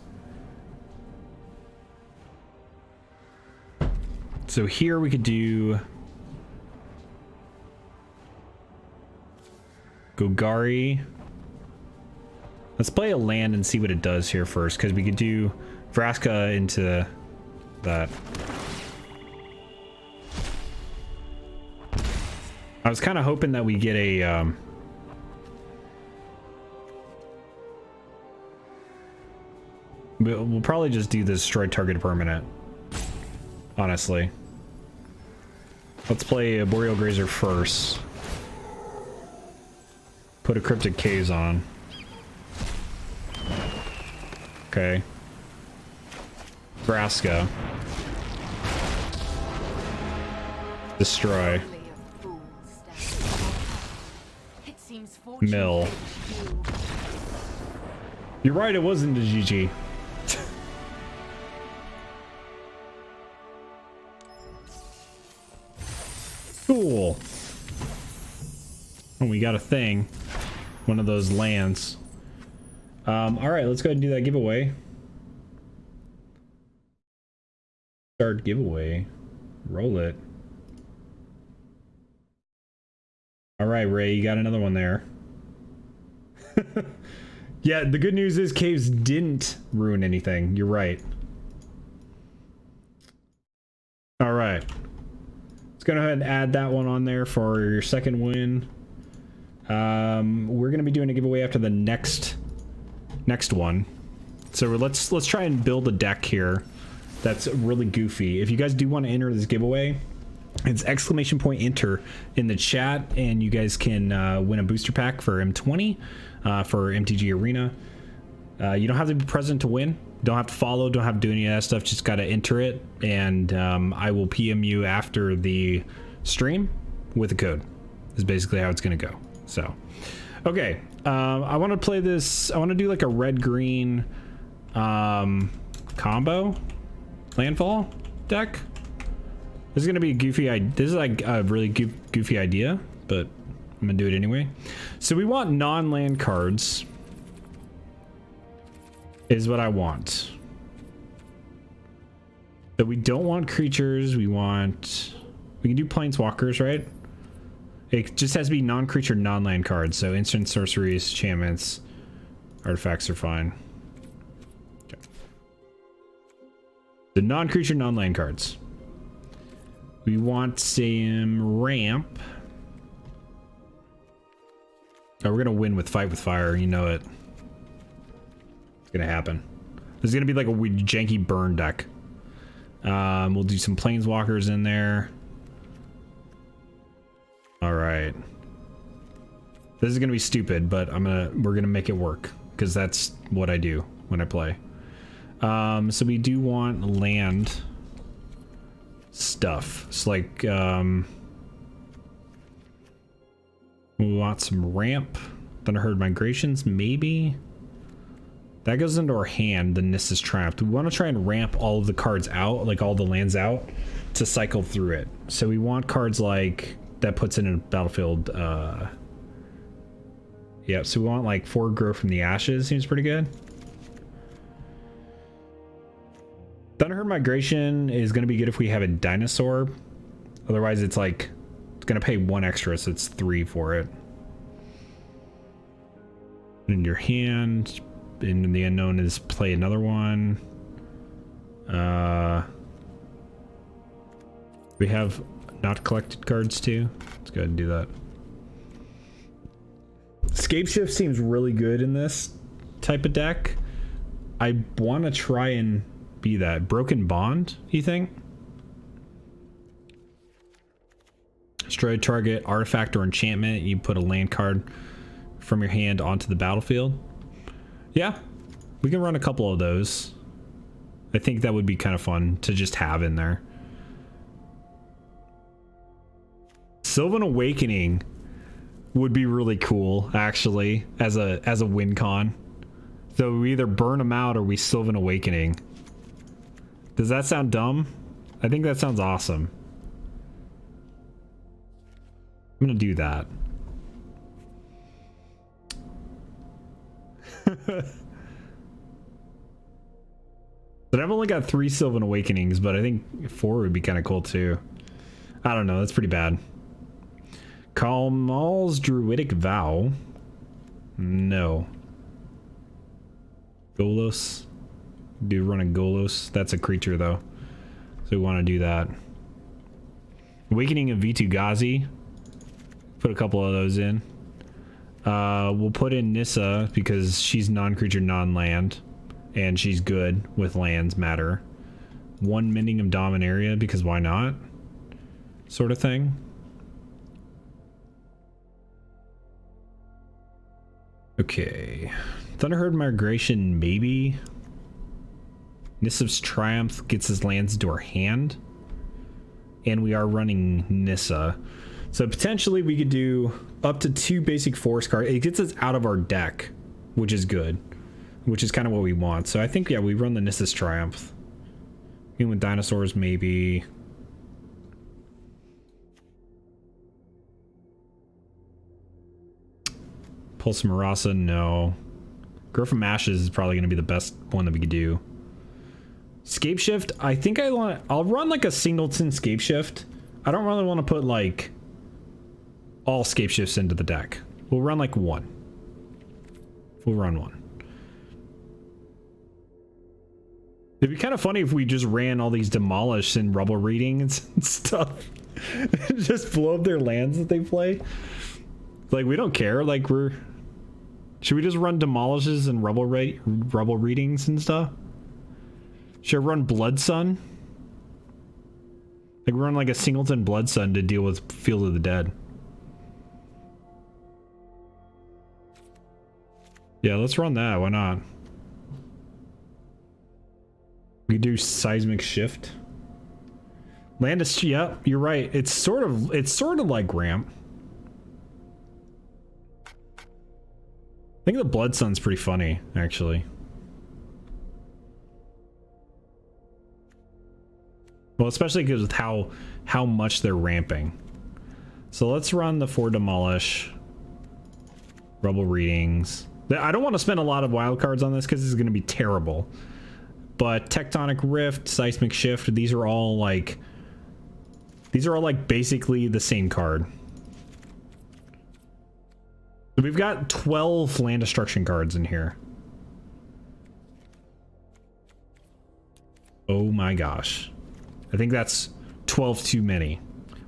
So here we could do Golgari. Let's play a land and see what it does here first, because we could do Vraska into that. I was kind of hoping that we get a we'll probably just do the destroy target permanent, honestly. Let's play a Boreal Grazer first. Put a Cryptic Caves on. Okay. Vraska. Destroy. Mill. You're right, it wasn't a GG. Cool. Oh, we got a thing. One of those lands. Alright, let's go ahead and do that giveaway. Start giveaway. Roll it. Alright, Ray, you got another one there. Yeah, the good news is caves didn't ruin anything. You're right. Alright. Let's go ahead and add that one on there for your second win. We're going to be doing a giveaway after the next one. So let's try and build a deck here that's really goofy. If you guys do want to enter this giveaway, it's !enter in the chat, and you guys can win a booster pack for M20 for MTG Arena. You don't have to be present to win. Don't have to follow, don't have to do any of that stuff. Just got to enter it, and I will PM you after the stream with a code. Is basically how it's going to go. So, okay. I want to play this. I want to do like a red-green combo landfall deck. This is going to be a goofy idea. This is like a really goofy idea, but I'm going to do it anyway. So we want non-land cards. Is what I want. So we don't want creatures. We can do planeswalkers, right? It just has to be non-creature, non-land cards. So instant sorceries, enchantments, artifacts are fine. Okay. The non-creature, non-land cards. We want some ramp. Oh, we're gonna win with Fight with Fire. You know it. Gonna happen. This is gonna be like a weird janky burn deck. We'll do some planeswalkers in there. All right. This is gonna be stupid, but we're gonna make it work because that's what I do when I play. So we do want land stuff. It's like we want some ramp. Thunderherd migrations, maybe. That goes into our hand, the Nissa's Triumph. We want to try and ramp all of the cards out, like all the lands out, to cycle through it. So we want cards like, that puts it in a battlefield, yeah, so we want like 4 Grow from the Ashes, seems pretty good. Thunderherd Migration is going to be good if we have a dinosaur. Otherwise it's like, it's going to pay 1 extra, so it's 3 for it. In your hand... In the unknown is play another one. We have not collected cards too. Let's go ahead and do that. Scape Shift seems really good in this type of deck. I want to try and be that. Broken Bond, you think? Destroy target artifact or enchantment. You put a land card from your hand onto the battlefield. Yeah, we can run a couple of those. I think that would be kind of fun to just have in there. Sylvan Awakening would be really cool, actually, as a win con. So we either burn them out or we Sylvan Awakening. Does that sound dumb? I think that sounds awesome. I'm gonna do that. But I've only got 3 Sylvan Awakenings, but I think 4 would be kind of cool too. I don't know, that's pretty bad. Kalmal's Druidic Vow. No. Golos. Do run a Golos. That's a creature though. So we want to do that. Awakening of Vitu-Ghazi. Put a couple of those in. We'll put in Nissa because she's non-creature, non-land, and she's good with lands matter. 1 Mending of Dominaria because why not? Sort of thing. Okay. Thunderherd Migration, maybe. Nissa's Triumph gets his lands into our hand. And we are running Nissa. So potentially we could do up to 2 basic forest cards. It gets us out of our deck, which is good. Which is kind of what we want. So I think, yeah, we run the Nissa's Triumph. Even with dinosaurs, maybe. Pulse Marasa, no. Growth from Ashes is probably going to be the best one that we could do. Scape Shift, I think I'll run like a singleton Scape Shift. I don't really want to put like all Scape Shifts into the deck. We'll run like one. We'll run one. It'd be kind of funny if we just ran all these Demolish and Rubble Readings and stuff. Just blow up their lands that they play. Like, we don't care. Like, should we just run Demolishes and Rubble Readings and stuff? Should I run Blood Sun? Like, run like a singleton Blood Sun to deal with Field of the Dead. Yeah, let's run that. Why not? We do Seismic Shift. Landis, yeah, you're right. It's sort of like Ramp. I think the Blood Sun's pretty funny, actually. Well, especially because with how much they're ramping. So let's run the 4 Demolish. Rubble Readings. I don't want to spend a lot of wild cards on this because this is going to be terrible. But Tectonic Rift, Seismic Shift, these are all like basically the same card. So we've got 12 land destruction cards in here. Oh my gosh. I think that's 12 too many.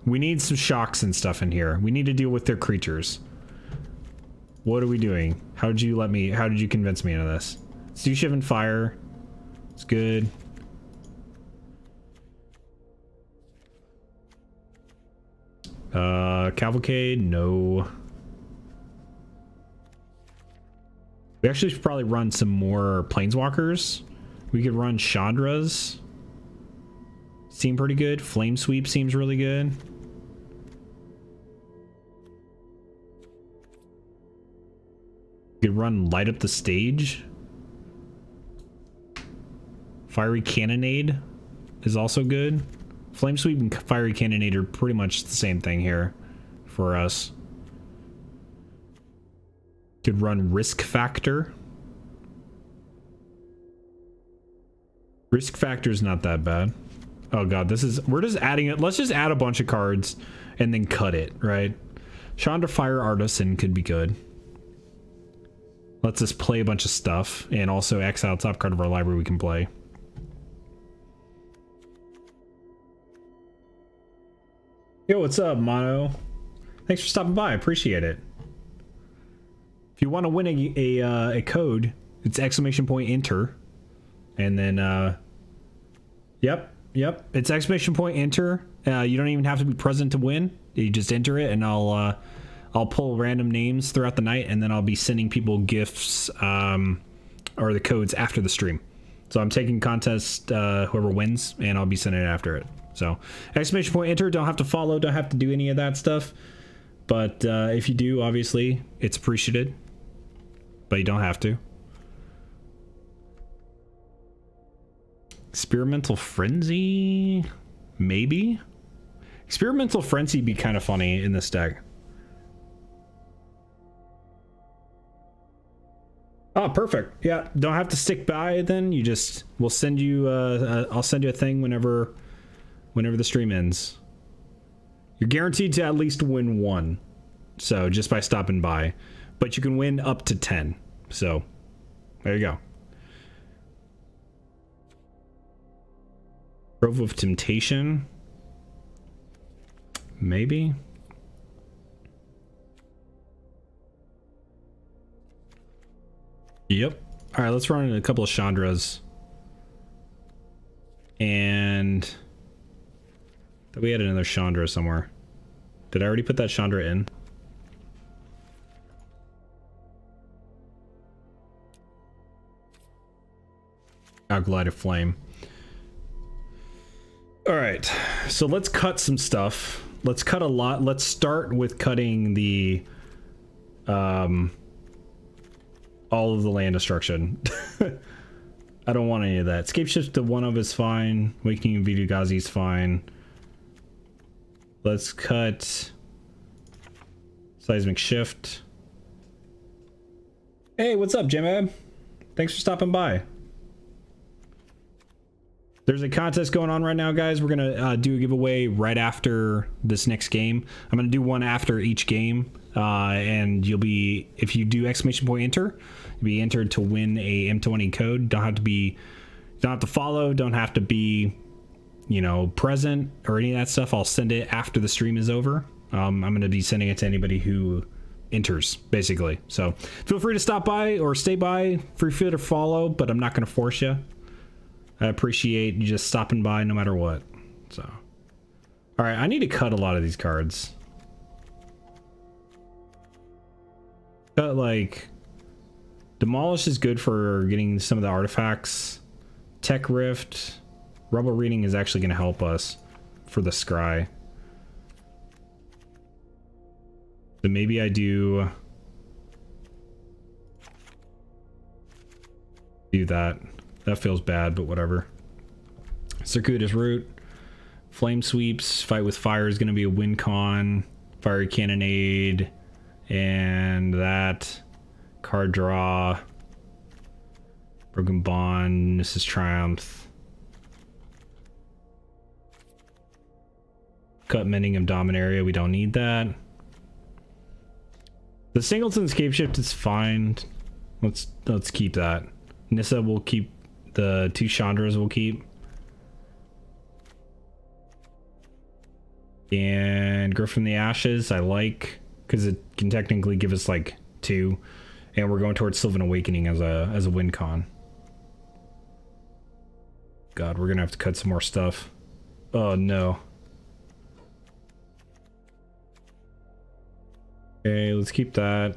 We need some shocks and stuff in here. We need to deal with their creatures. What are we doing? How did you convince me into this? Let's do Shivan Fire. It's good. Cavalcade, no. We actually should probably run some more Planeswalkers. We could run Chandra's. Seem pretty good. Flame Sweep seems really good. We could run Light Up the Stage. Fiery Cannonade is also good. Flame Sweep and Fiery Cannonade are pretty much the same thing here for us. Could run Risk Factor. Risk Factor is not that bad. Oh god, we're just adding it. Let's just add a bunch of cards and then cut it, right? Chandra Fire Artisan could be good. Let's just play a bunch of stuff and also exile top card of our library we can play. Yo, what's up, Mono? Thanks for stopping by. I appreciate it. If you want to win a code, it's !enter, and then yep, it's !enter. You don't even have to be present to win. You just enter it, and I'll pull random names throughout the night, and then I'll be sending people gifts or the codes after the stream. So I'm taking contest whoever wins, and I'll be sending it after it. So !enter, don't have to follow, don't have to do any of that stuff. But if you do, obviously, it's appreciated. But you don't have to. Experimental Frenzy? Maybe? Experimental Frenzy would be kind of funny in this deck. Oh, perfect. Yeah, don't have to stick by it then. We'll send you, I'll send you a thing whenever the stream ends. You're guaranteed to at least win 1. So just by stopping by. But you can win up to 10. So there you go. Grove of Temptation. Maybe. Yep. All right, let's run in a couple of Chandras. And we had another Chandra somewhere. Did I already put that Chandra in? Glide flame. All right, so let's cut some stuff. Let's cut a lot. Let's start with cutting the all of the land destruction. I don't want any of that. Escape shift to 1 of is fine. Awakening of Iojiki is fine. Let's cut seismic shift. Hey, what's up, Jim? Thanks for stopping by. There's a contest going on right now, guys. We're gonna do a giveaway right after this next game. I'm gonna do one after each game, and you'll be, if you do ! Enter, you'll be entered to win a M20 code. Don't have to follow. Don't have to be, you know, present or any of that stuff. I'll send it after the stream is over. I'm gonna be sending it to anybody who enters, basically. So feel free to stop by or stay by. Feel free to follow, but I'm not gonna force you. I appreciate you just stopping by no matter what. So, all right, I need to cut a lot of these cards. Cut, like, Demolish is good for getting some of the artifacts. Tech Rift, Rebel Reading is actually going to help us for the Scry. So maybe I do that. That feels bad, but whatever. Circuitous Route. Flame Sweeps. Fight with Fire is going to be a win con. Fiery Cannonade. And that. Card draw. Broken Bond. This is Triumph. Cut Mending of Dominaria. We don't need that. The Singleton Escape Shift is fine. Let's keep that. Nissa will keep. The 2 Chandras will keep. And Grow from the Ashes, I like, because it can technically give us like 2. And we're going towards Sylvan Awakening as a win con. God, we're gonna have to cut some more stuff. Oh no. Okay, let's keep that.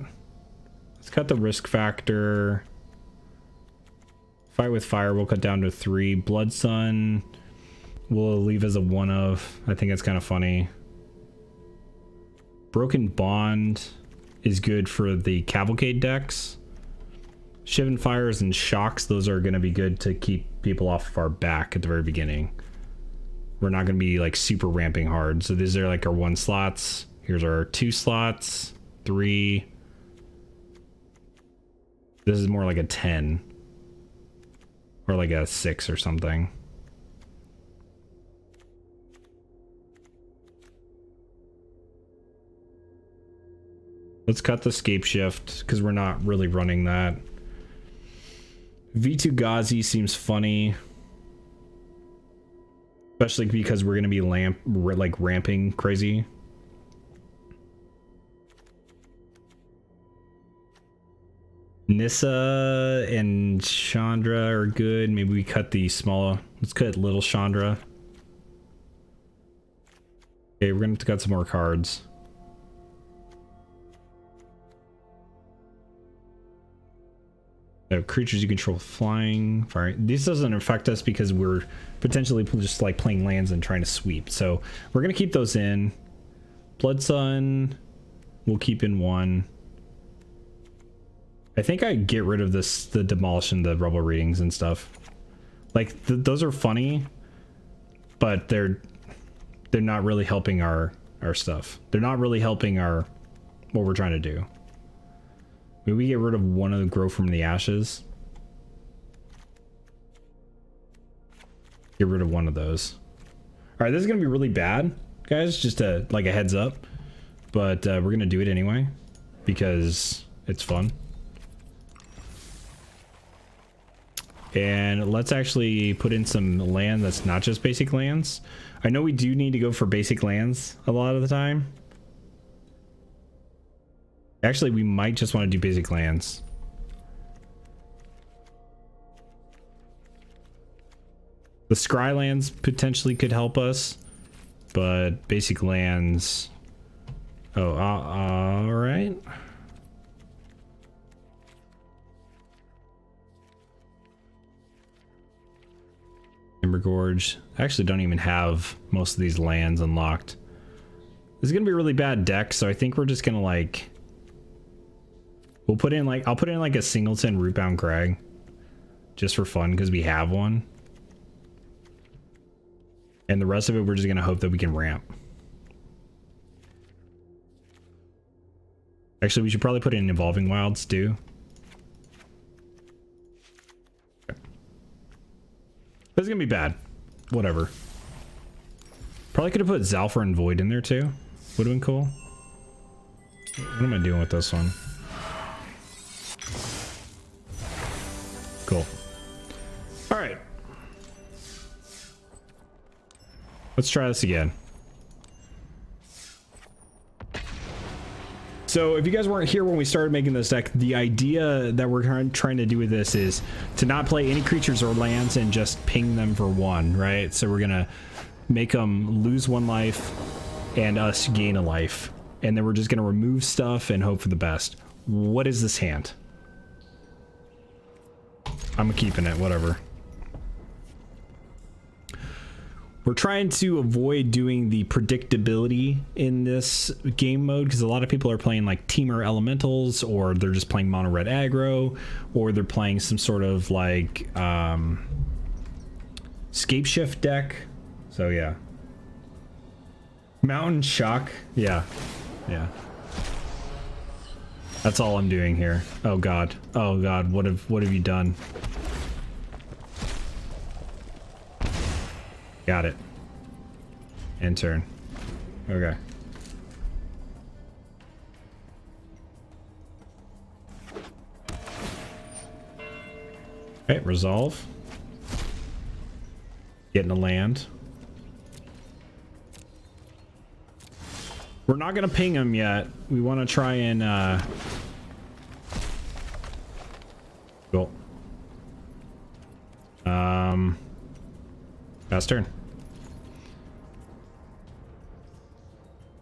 Let's cut the risk factor. Fight with Fire we'll cut down to 3. Blood Sun we'll leave as a 1 of. I think that's kind of funny. Broken Bond is good for the Cavalcade decks. Shivan Fires and Shocks, those are going to be good to keep people off of our back at the very beginning. We're not going to be like super ramping hard. So these are like our 1 slots. Here's our 2 slots. 3. This is more like a 10. Or like a 6 or something. Let's cut the escape shift because we're not really running that. V2 Ghazi seems funny. Especially because we're going to be ramping crazy. Nissa and Chandra are good. Maybe we cut the small. Let's cut little Chandra. Okay, we're gonna have to cut some more cards. Creatures you control flying, fire. This doesn't affect us because we're potentially just like playing lands and trying to sweep. So we're gonna keep those in. Blood Sun, we'll keep in 1. I think I get rid of the Demolish and the Rebel Readings and stuff. Like those are funny, but they're not really helping our stuff. They're not really helping what we're trying to do. Maybe we get rid of 1 of the Grow from the Ashes. Get rid of 1 of those. All right, this is gonna be really bad, guys. Just like a heads up, but we're gonna do it anyway because it's fun. And let's actually put in some land that's not just basic lands. I know we do need to go for basic lands a lot of the time. Actually, we might just want to do basic lands. The scry lands potentially could help us, but basic lands. Oh, all right. Timber Gorge. I actually don't even have most of these lands unlocked. This is gonna be a really bad deck, so I think we're just gonna like. We'll put in like I'll put in like a Singleton Rootbound Crag, just for fun because we have one. And the rest of it, we're just gonna hope that we can ramp. Actually, we should probably put in Evolving Wilds too. Okay. This is gonna be bad. Whatever. Probably could have put Zalfar and Void in there too. Would have been cool. What am I doing with this one? Cool. All right. Let's try this again. So if you guys weren't here when we started making this deck, the idea that we're trying to do with this is to not play any creatures or lands and just ping them for one, right? So we're gonna make them lose one life and us gain a life. And then we're just gonna remove stuff and hope for the best. What is this hand? I'm keeping it, whatever. We're trying to avoid doing the predictability in this game mode because a lot of people are playing like Teamer Elementals, or they're just playing mono red aggro, or they're playing some sort of like Scape Shift deck. So yeah. Mountain Shock. Yeah. Yeah. That's all I'm doing here. Oh god. Oh god, what have you done? Got it. End turn. Okay. Okay, resolve. Getting a land. We're not gonna ping him yet. We want to try and cool. Last turn.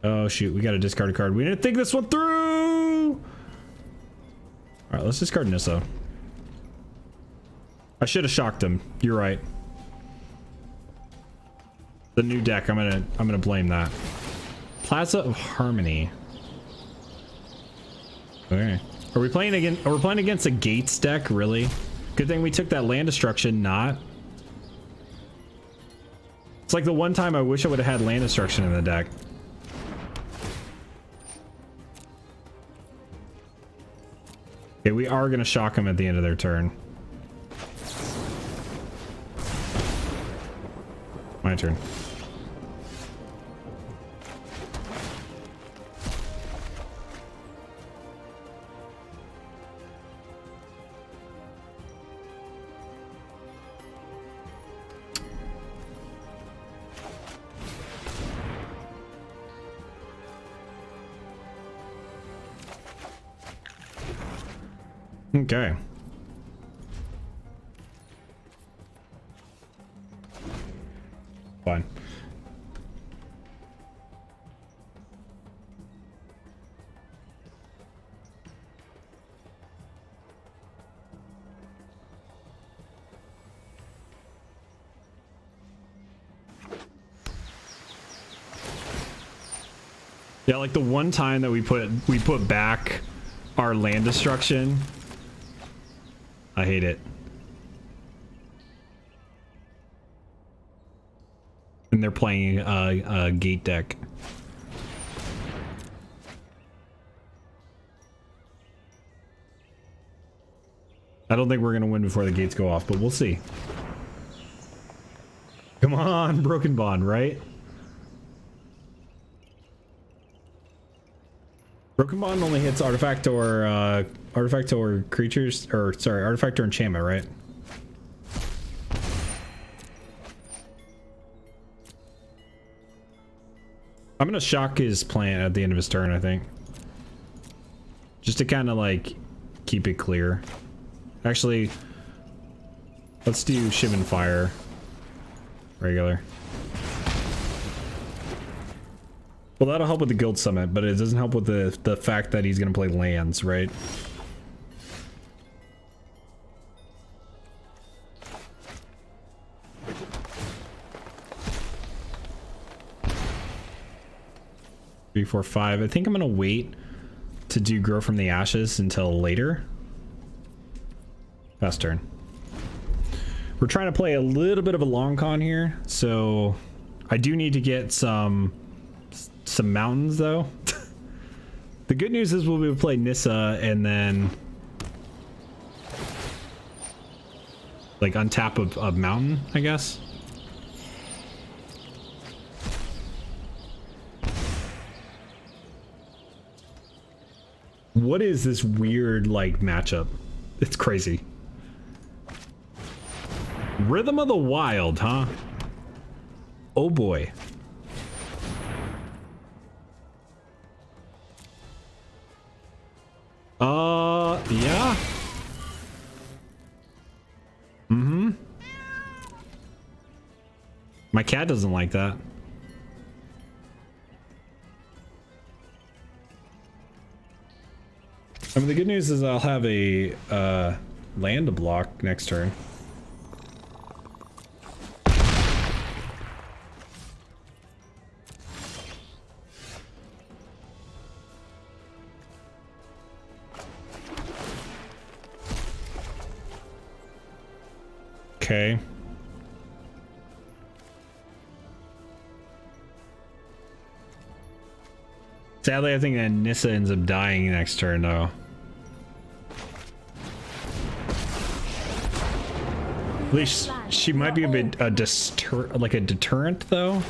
Oh shoot, we gotta discard a card. We didn't think this one through! Alright, let's discard Nissa. I should have shocked him. You're right. The new deck, I'm gonna blame that. Plaza of Harmony. Okay. Are we playing against a Gates deck, really? Good thing we took that land destruction, not. It's like the one time I wish I would have had land destruction in the deck. Okay, we are gonna shock them at the end of their turn. My turn. Okay. Fine. Yeah, like the one time that we put back our land destruction. I hate it. And they're playing a gate deck. I don't think we're gonna win before the gates go off, but we'll see. Come on, Broken Bond, right? Broken Bond only hits artifact or creatures, or sorry, artifact or enchantment, right? I'm gonna shock his plant at the end of his turn, I think. Just to kind of like keep it clear. Actually, let's do Shivan Fire. regular. Well, that'll help with the guild summit, but it doesn't help with the fact that he's gonna play lands, right? Three, four, five. I think I'm gonna wait to do Grow from the Ashes until later. Fast turn. We're trying to play a little bit of a long con here, so I do need to get some mountains though. The good news is we'll be able to play Nissa and then like untap a mountain, I guess. What is this weird like matchup? It's crazy. Rhythm of the Wild, huh? Oh boy. Yeah. Mm-hmm. My cat doesn't like that. I mean, the good news is I'll have a land to block next turn. Okay. Sadly, I think that Nissa ends up dying next turn, though. At least she might be a bit a deterrent, though.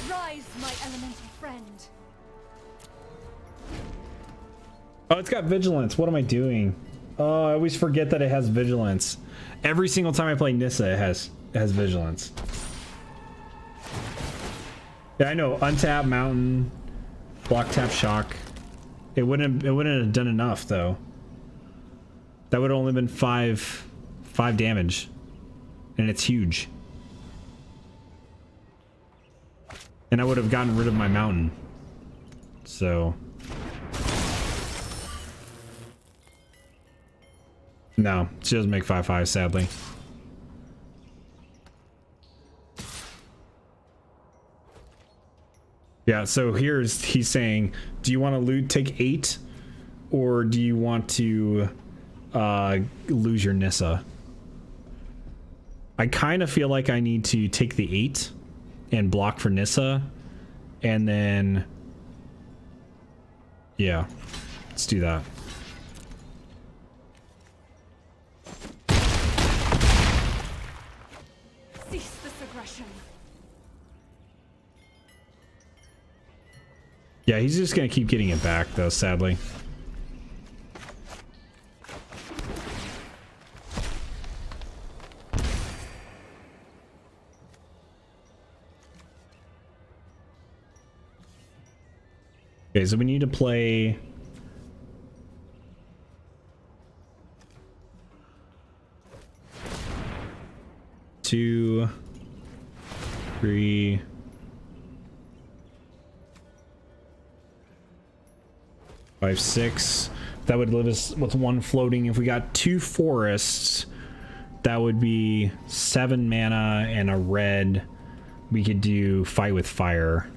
Rise, my elemental friend. Oh, it's got vigilance. What am I doing? Oh, I always forget that it has vigilance. Every single time I play Nissa, it has vigilance. Yeah, I know. Untap mountain, block tap shock. It wouldn't have done enough though. That would have only been five damage, and it's huge. And I would have gotten rid of my mountain. So. No, she doesn't make 5/5, sadly. Yeah, so he's saying, do you want to loot, take 8, or do you want to lose your Nissa? I kind of feel like I need to take the 8 and block for Nissa, and then yeah, let's do that. Cease this aggression. Yeah, he's just gonna keep getting it back though, sadly. Okay, so we need to play 2, 3, 5, 6. That would leave us with 1 floating. If we got 2 forests, that would be 7 mana and a red. We could do Fight with Fire.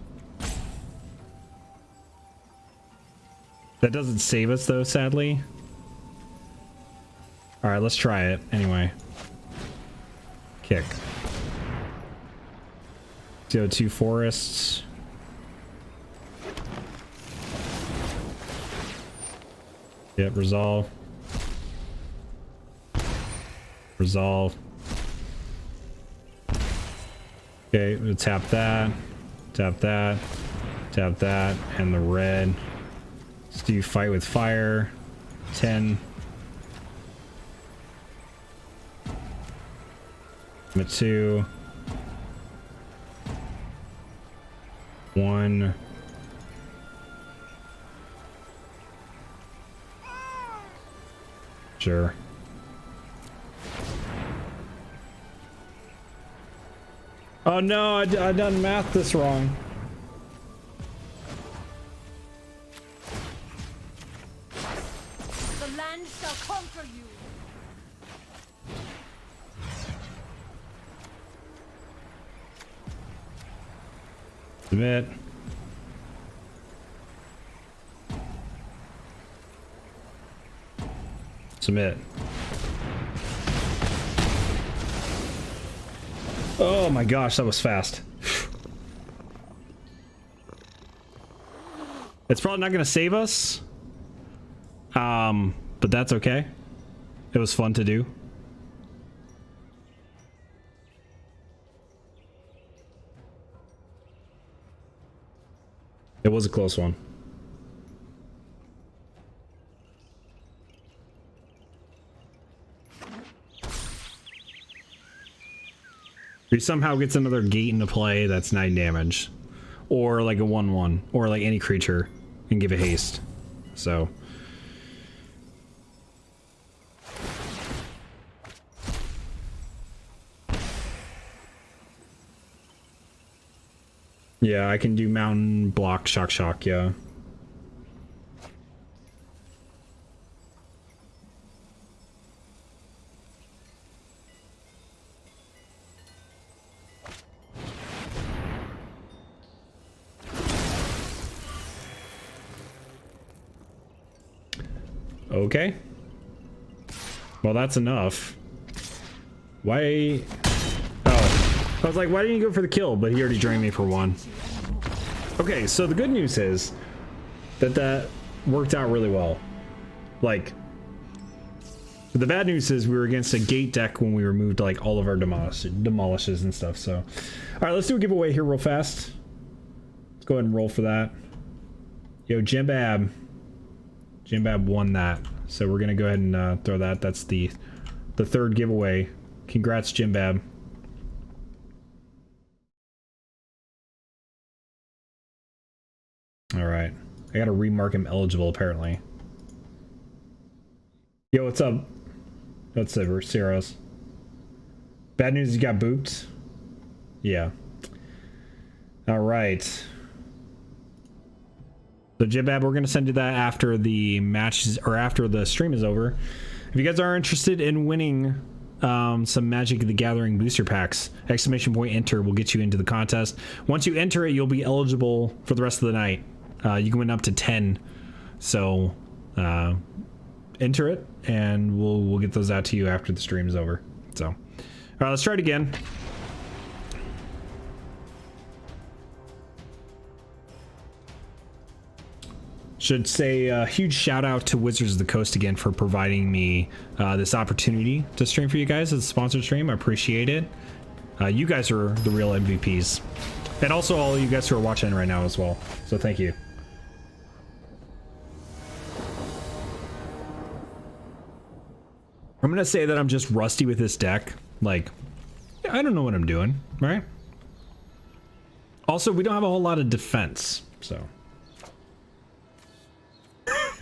That doesn't save us though, sadly. All right, let's try it anyway. Kick. So 2 forests. Yep, resolve. Resolve. Okay, we'll tap that, tap that, tap that, and the red. Let's do Fight with Fire. 10. I'm at 2. 1. Sure. Oh no, I done math this wrong. The land shall conquer you. Submit. Submit. Oh my gosh, that was fast. It's probably not going to save us. But that's okay. It was fun to do. It was a close one. If he somehow gets another gate into play, that's 9 damage. Or like a 1/1. Or like any creature and give it haste. So. Yeah, I can do mountain, block, shock, yeah. Okay. Well, that's enough. Why? Oh. I was like, why didn't you go for the kill? But he already drained me for 1. Okay, so the good news is that worked out really well. Like, the bad news is we were against a gate deck when we removed like all of our demolishes and stuff. So, all right, let's do a giveaway here real fast. Let's go ahead and roll for that. Yo, Jimbab won that, so we're gonna go ahead and throw that. That's the 3rd giveaway. Congrats, Jimbab. All right, I gotta remark him eligible apparently. Yo, what's up? What's up, Ceros? Bad news, you got booped. Yeah. All right. So Jibab, we're gonna send you that after the matches or after the stream is over. If you guys are interested in winning some Magic the Gathering booster packs, !enter will get you into the contest. Once you enter it, you'll be eligible for the rest of the night. You can win up to 10. So enter it, and we'll get those out to you after the stream is over. So, all right, let's try it again. Should say a huge shout out to Wizards of the Coast again for providing me this opportunity to stream for you guys as a sponsored stream. I appreciate it. You guys are the real MVPs. And also all you guys who are watching right now as well. So thank you. I'm gonna say that I'm just rusty with this deck. Like, I don't know what I'm doing, right? Also, we don't have a whole lot of defense, so.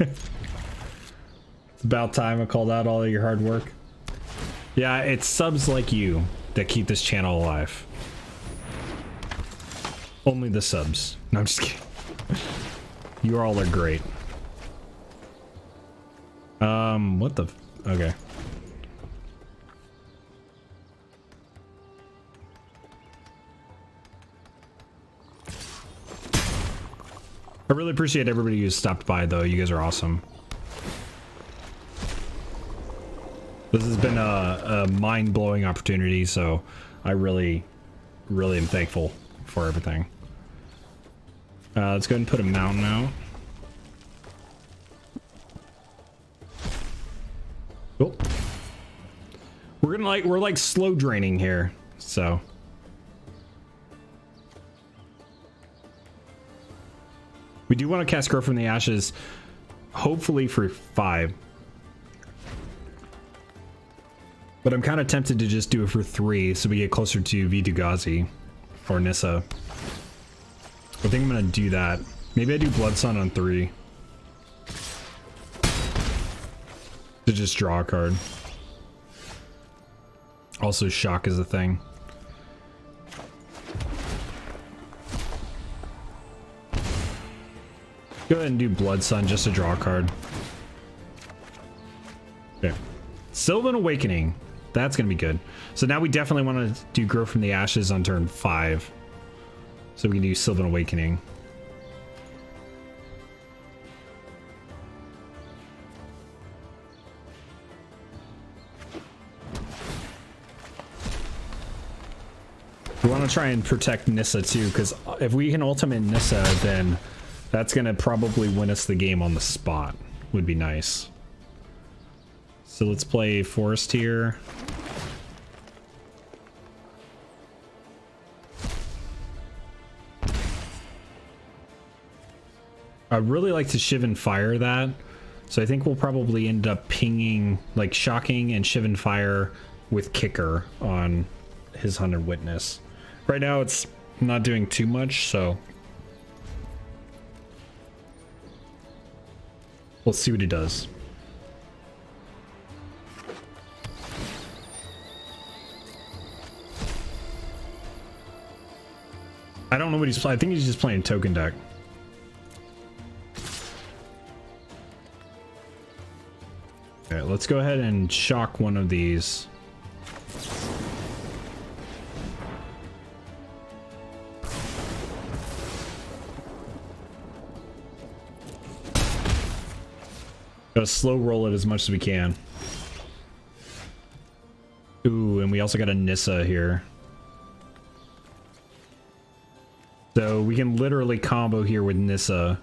It's about time I called out all of your hard work. Yeah, it's subs like you that keep this channel alive. Only the subs. No, I'm just kidding. You all are great. What the? Okay. I really appreciate everybody who stopped by, though. You guys are awesome. This has been a mind-blowing opportunity, so I really am thankful for everything. Let's go ahead and put a mountain out. Cool. We're like slow draining here, so. We do want to cast Grow from the Ashes, hopefully for 5. But I'm kind of tempted to just do it for 3 so we get closer to Vitu-Ghazi or Nissa. I think I'm going to do that. Maybe I do Blood Sun on 3. To just draw a card. Also, shock is a thing. Go ahead and do Blood Sun just to draw a card. Okay. Sylvan Awakening. That's going to be good. So now we definitely want to do Grow from the Ashes on turn 5. So we can do Sylvan Awakening. We want to try and protect Nissa too, because if we can ultimate Nissa, then that's going to probably win us the game on the spot. Would be nice. So let's play Forest here. I'd really like to Shivan Fire that. So I think we'll probably end up pinging, like shocking and Shivan Fire with Kicker on his Hunted Witness. Right now it's not doing too much, so we'll see what he does. I don't know what he's playing. I think he's just playing token deck. Okay, let's go ahead and shock one of these. Gotta slow roll it as much as we can. Ooh, and we also got a Nissa here. So we can literally combo here with Nissa.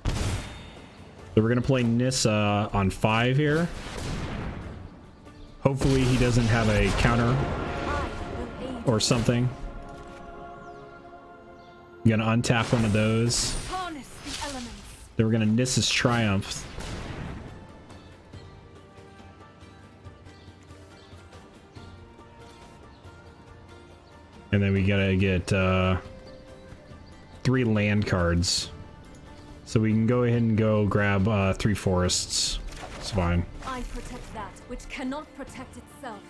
So we're gonna play Nissa on 5 here. Hopefully he doesn't have a counter or something. I'm gonna untap one of those. Then we're gonna Nissa's Triumph. And then we gotta get 3 land cards. So we can go ahead and go grab 3 forests. It's fine. I protect that which cannot protect itself.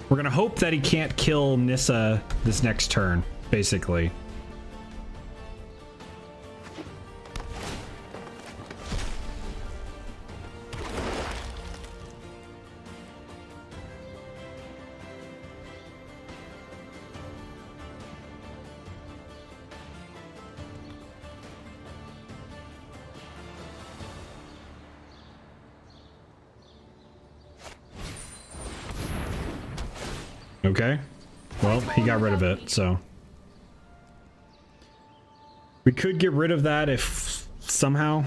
We're gonna hope that he can't kill Nissa this next turn, basically. Okay, well, he got rid of it, so we could get rid of that if somehow.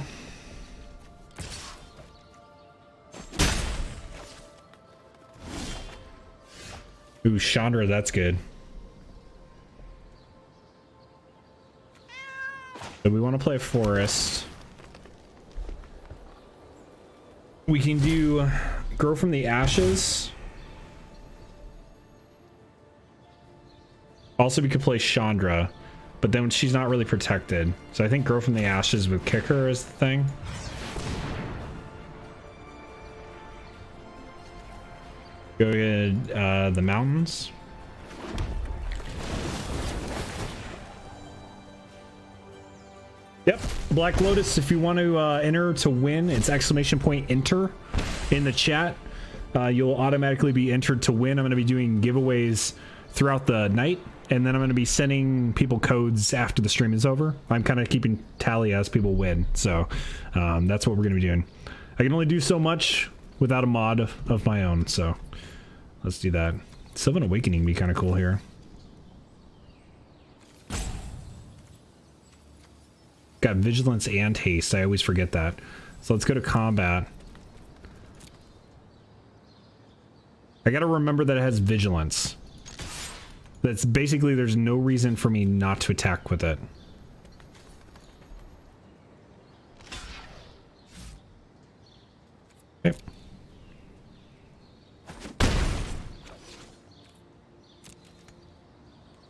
Ooh, Chandra, that's good. So we want to play Forest. We can do Grow from the Ashes. Also, we could play Chandra, but then she's not really protected. So I think Grow from the Ashes with Kicker is the thing. Go get the mountains. Yep, Black Lotus, if you want to enter to win, it's !enter in the chat. You'll automatically be entered to win. I'm going to be doing giveaways throughout the night, and then I'm going to be sending people codes after the stream is over. I'm kind of keeping tally as people win, so that's what we're going to be doing. I can only do so much without a mod of my own, so let's do that. Sylvan Awakening would be kind of cool here. Got Vigilance and Haste. I always forget that. So let's go to combat. I got to remember that it has Vigilance. That's basically, there's no reason for me not to attack with it. Okay.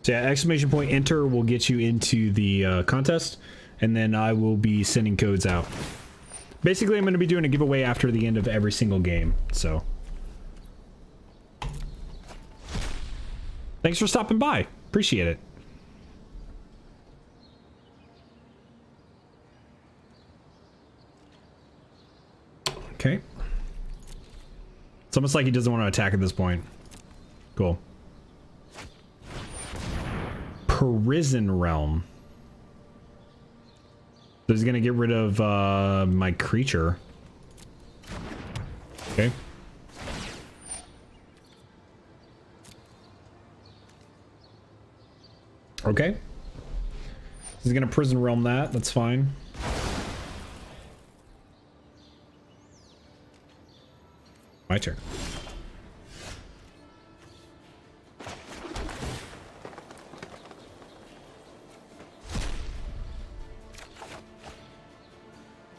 So yeah, exclamation point enter will get you into the contest, and then I will be sending codes out. Basically, I'm going to be doing a giveaway after the end of every single game, so. Thanks for stopping by. Appreciate it. Okay. It's almost like he doesn't want to attack at this point. Cool. Prison Realm. So he's gonna get rid of my creature. Okay. Okay. He's gonna Prison Realm that. That's fine. My turn.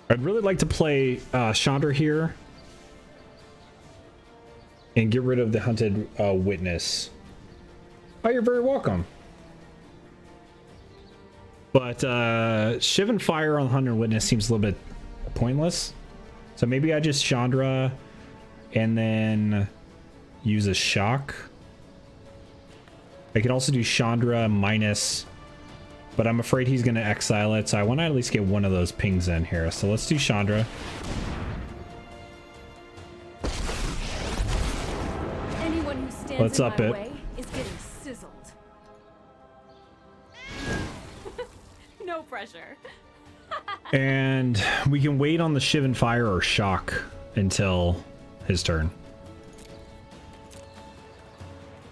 I'd really like to play Chandra here and get rid of the Hunted Witness. Oh, you're very welcome. But Shiv and Fire on Hunted Witness seems a little bit pointless. So maybe I just Chandra and then use a Shock. I could also do Chandra minus... But I'm afraid he's going to exile it, so I want to at least get one of those pings in here. So let's do Chandra. Anyone who stands Let's in up my it. way is getting sizzled. No pressure. And we can wait on the Shiv and Fire or Shock until his turn.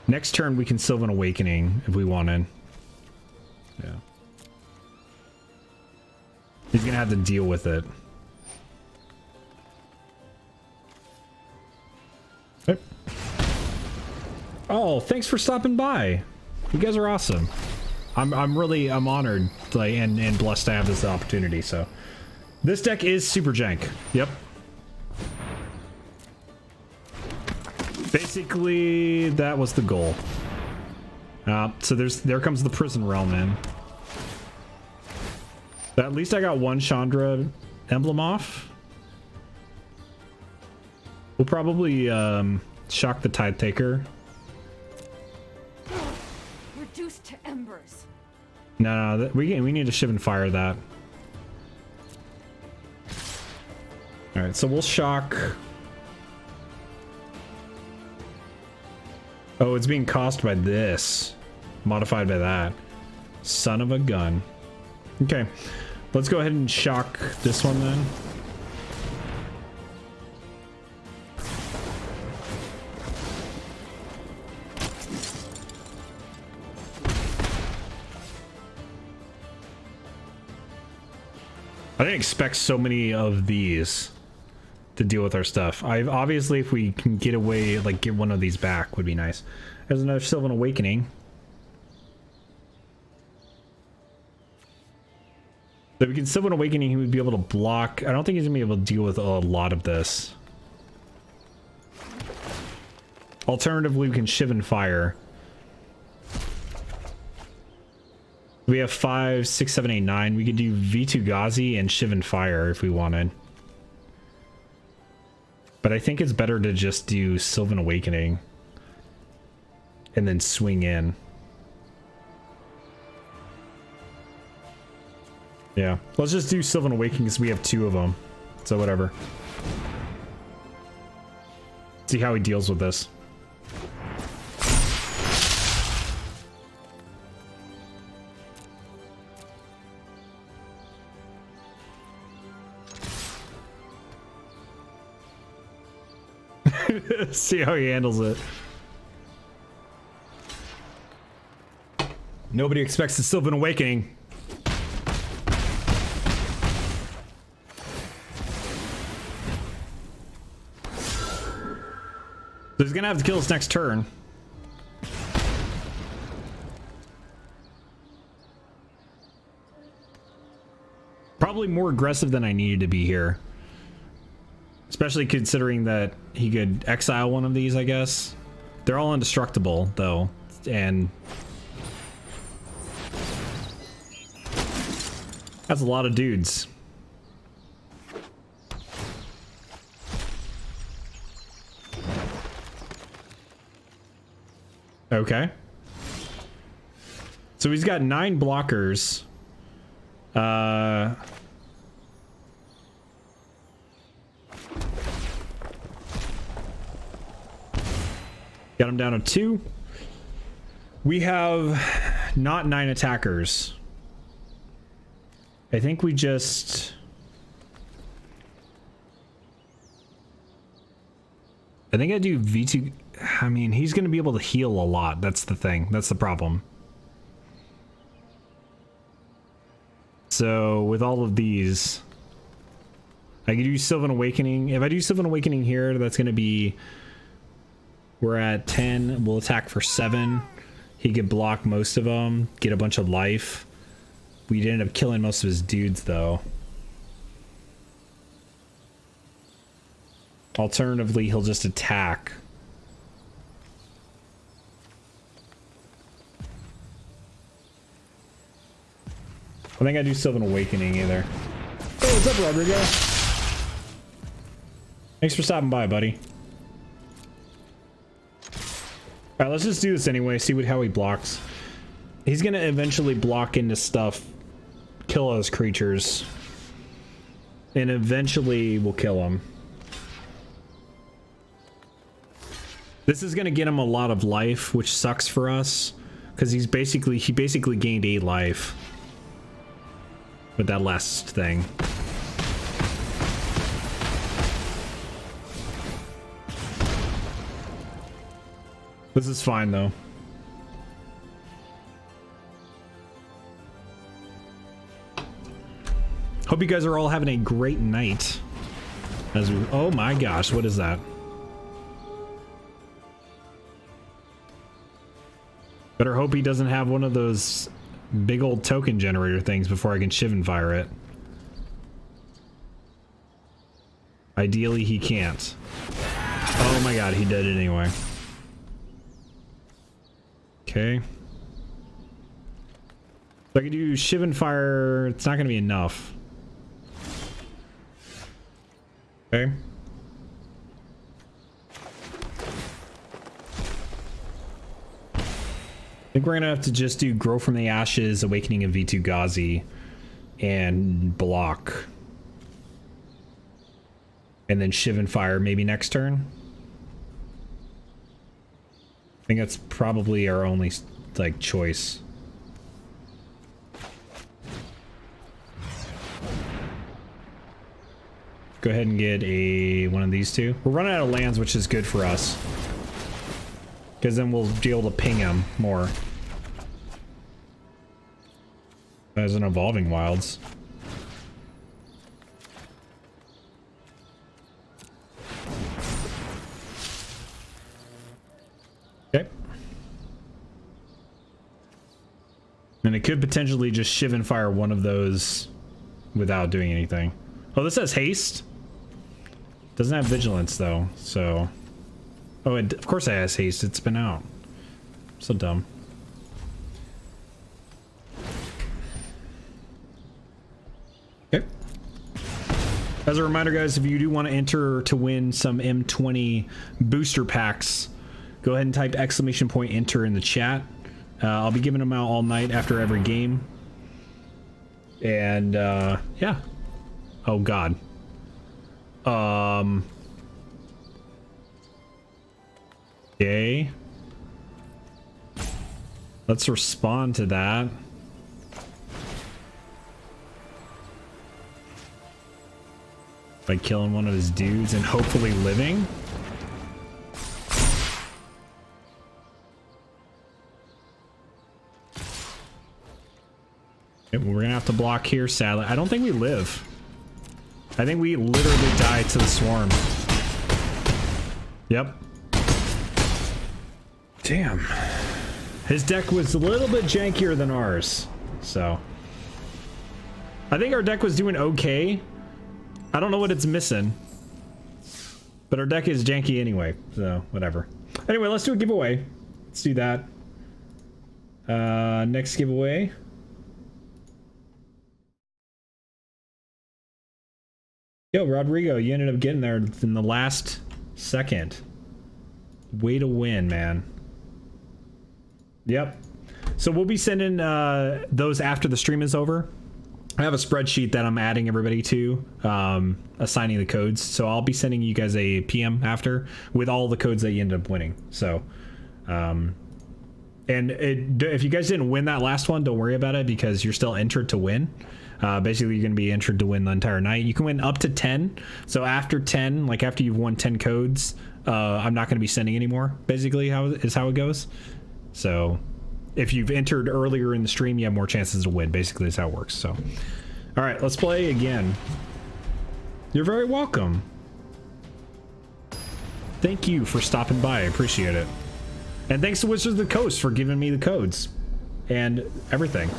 Next turn we can Sylvan Awakening if we wanted. Yeah. He's gonna have to deal with it. Yep. Oh, thanks for stopping by. You guys are awesome. I'm honored, like, and blessed to have this opportunity. So this deck is super jank. Yep. Basically, that was the goal. So there comes the Prison Realm in. At least I got one Chandra emblem off. We'll probably shock the Tide Taker. Reduced to embers. No, we need to Shiv and Fire that. All right, so we'll shock. Oh, it's being cost by this. Modified by that. Son of a gun. Okay. Let's go ahead and shock this one then. I didn't expect so many of these to deal with our stuff. Obviously, if we can get away, like get one of these back would be nice. There's another Sylvan Awakening. So if we can Sylvan Awakening, he would be able to block. I don't think he's gonna be able to deal with a lot of this. Alternatively, we can Shiv and Fire. We have 5, 6, 7, 8, 9. We could do V2 Ghazi and Shiv and Fire if we wanted. But I think it's better to just do Sylvan Awakening and then swing in. Yeah, let's just do Sylvan Awakening because we have 2 of them. So whatever. See how he deals with this. See how he handles it. Nobody expects the Sylvan Awakening. So he's gonna have to kill us next turn. Probably more aggressive than I needed to be here. Especially considering that he could exile one of these, I guess. They're all indestructible, though. And That's a lot of dudes. Okay. So he's got 9 blockers. Got him down to 2. We have not 9 attackers. I think we just... I think I do V2... I mean, he's going to be able to heal a lot. That's the thing. That's the problem. So, with all of these... I could do Sylvan Awakening. If I do Sylvan Awakening here, that's going to be... We're at 10. We'll attack for 7. He could block most of them. Get a bunch of life. We'd end up killing most of his dudes, though. Alternatively, he'll just attack. I think I do Sylvan Awakening either. Hey, what's up, Rodrigo? Thanks for stopping by, buddy. Alright, let's just do this anyway, see how he blocks. He's gonna eventually block into stuff, kill those creatures, and eventually we'll kill him. This is gonna get him a lot of life, which sucks for us, because he basically gained 8 life with that last thing. This is fine though. Hope you guys are all having a great night. As we, oh my gosh, what is that? Better hope he doesn't have one of those big old token generator things before I can Shivan fire it. Ideally he can't. Oh my god, he did it anyway. Okay. So I can do Shivan fire, it's not gonna be enough. Okay. I think we're gonna have to just do Grow from the Ashes, Awakening of V2 Ghazi, and block. And then Shivan fire maybe next turn. I think that's probably our only, like, choice. Go ahead and get one of these two. We're running out of lands, which is good for us. Because then we'll be able to ping him more. As an Evolving Wilds. Okay. And it could potentially just Shivan fire one of those without doing anything. Oh, this has haste? Doesn't have vigilance though, so... Oh, of course it has haste. It's been out. So dumb. Okay. As a reminder, guys, if you do want to enter to win some M20 booster packs, go ahead and type !enter in the chat. I'll be giving them out all night after every game. And, yeah. Oh, God. Okay. Let's respond to that. By killing one of his dudes and hopefully living. Okay, well, we're gonna have to block here, sadly. I don't think we live. I think we literally died to the swarm. Yep. Damn. His deck was a little bit jankier than ours, so. I think our deck was doing okay. I don't know what it's missing. But our deck is janky anyway, so whatever. Anyway, let's do a giveaway. Let's do that. Next giveaway. Yo, Rodrigo, you ended up getting there in the last second. Way to win, man. Yep. So we'll be sending those after the stream is over. I have a spreadsheet that I'm adding everybody to, assigning the codes. So I'll be sending you guys a PM after with all the codes that you end up winning. So, if you guys didn't win that last one, don't worry about it because you're still entered to win. Basically, you're going to be entered to win the entire night. You can win up to 10. So after 10, like after you've won 10 codes, I'm not going to be sending anymore. Basically, how it goes. So if you've entered earlier in the stream, you have more chances to win. Basically, that's how it works. So, all right, let's play again. You're very welcome. Thank you for stopping by. I appreciate it. And thanks to Wizards of the Coast for giving me the codes and everything.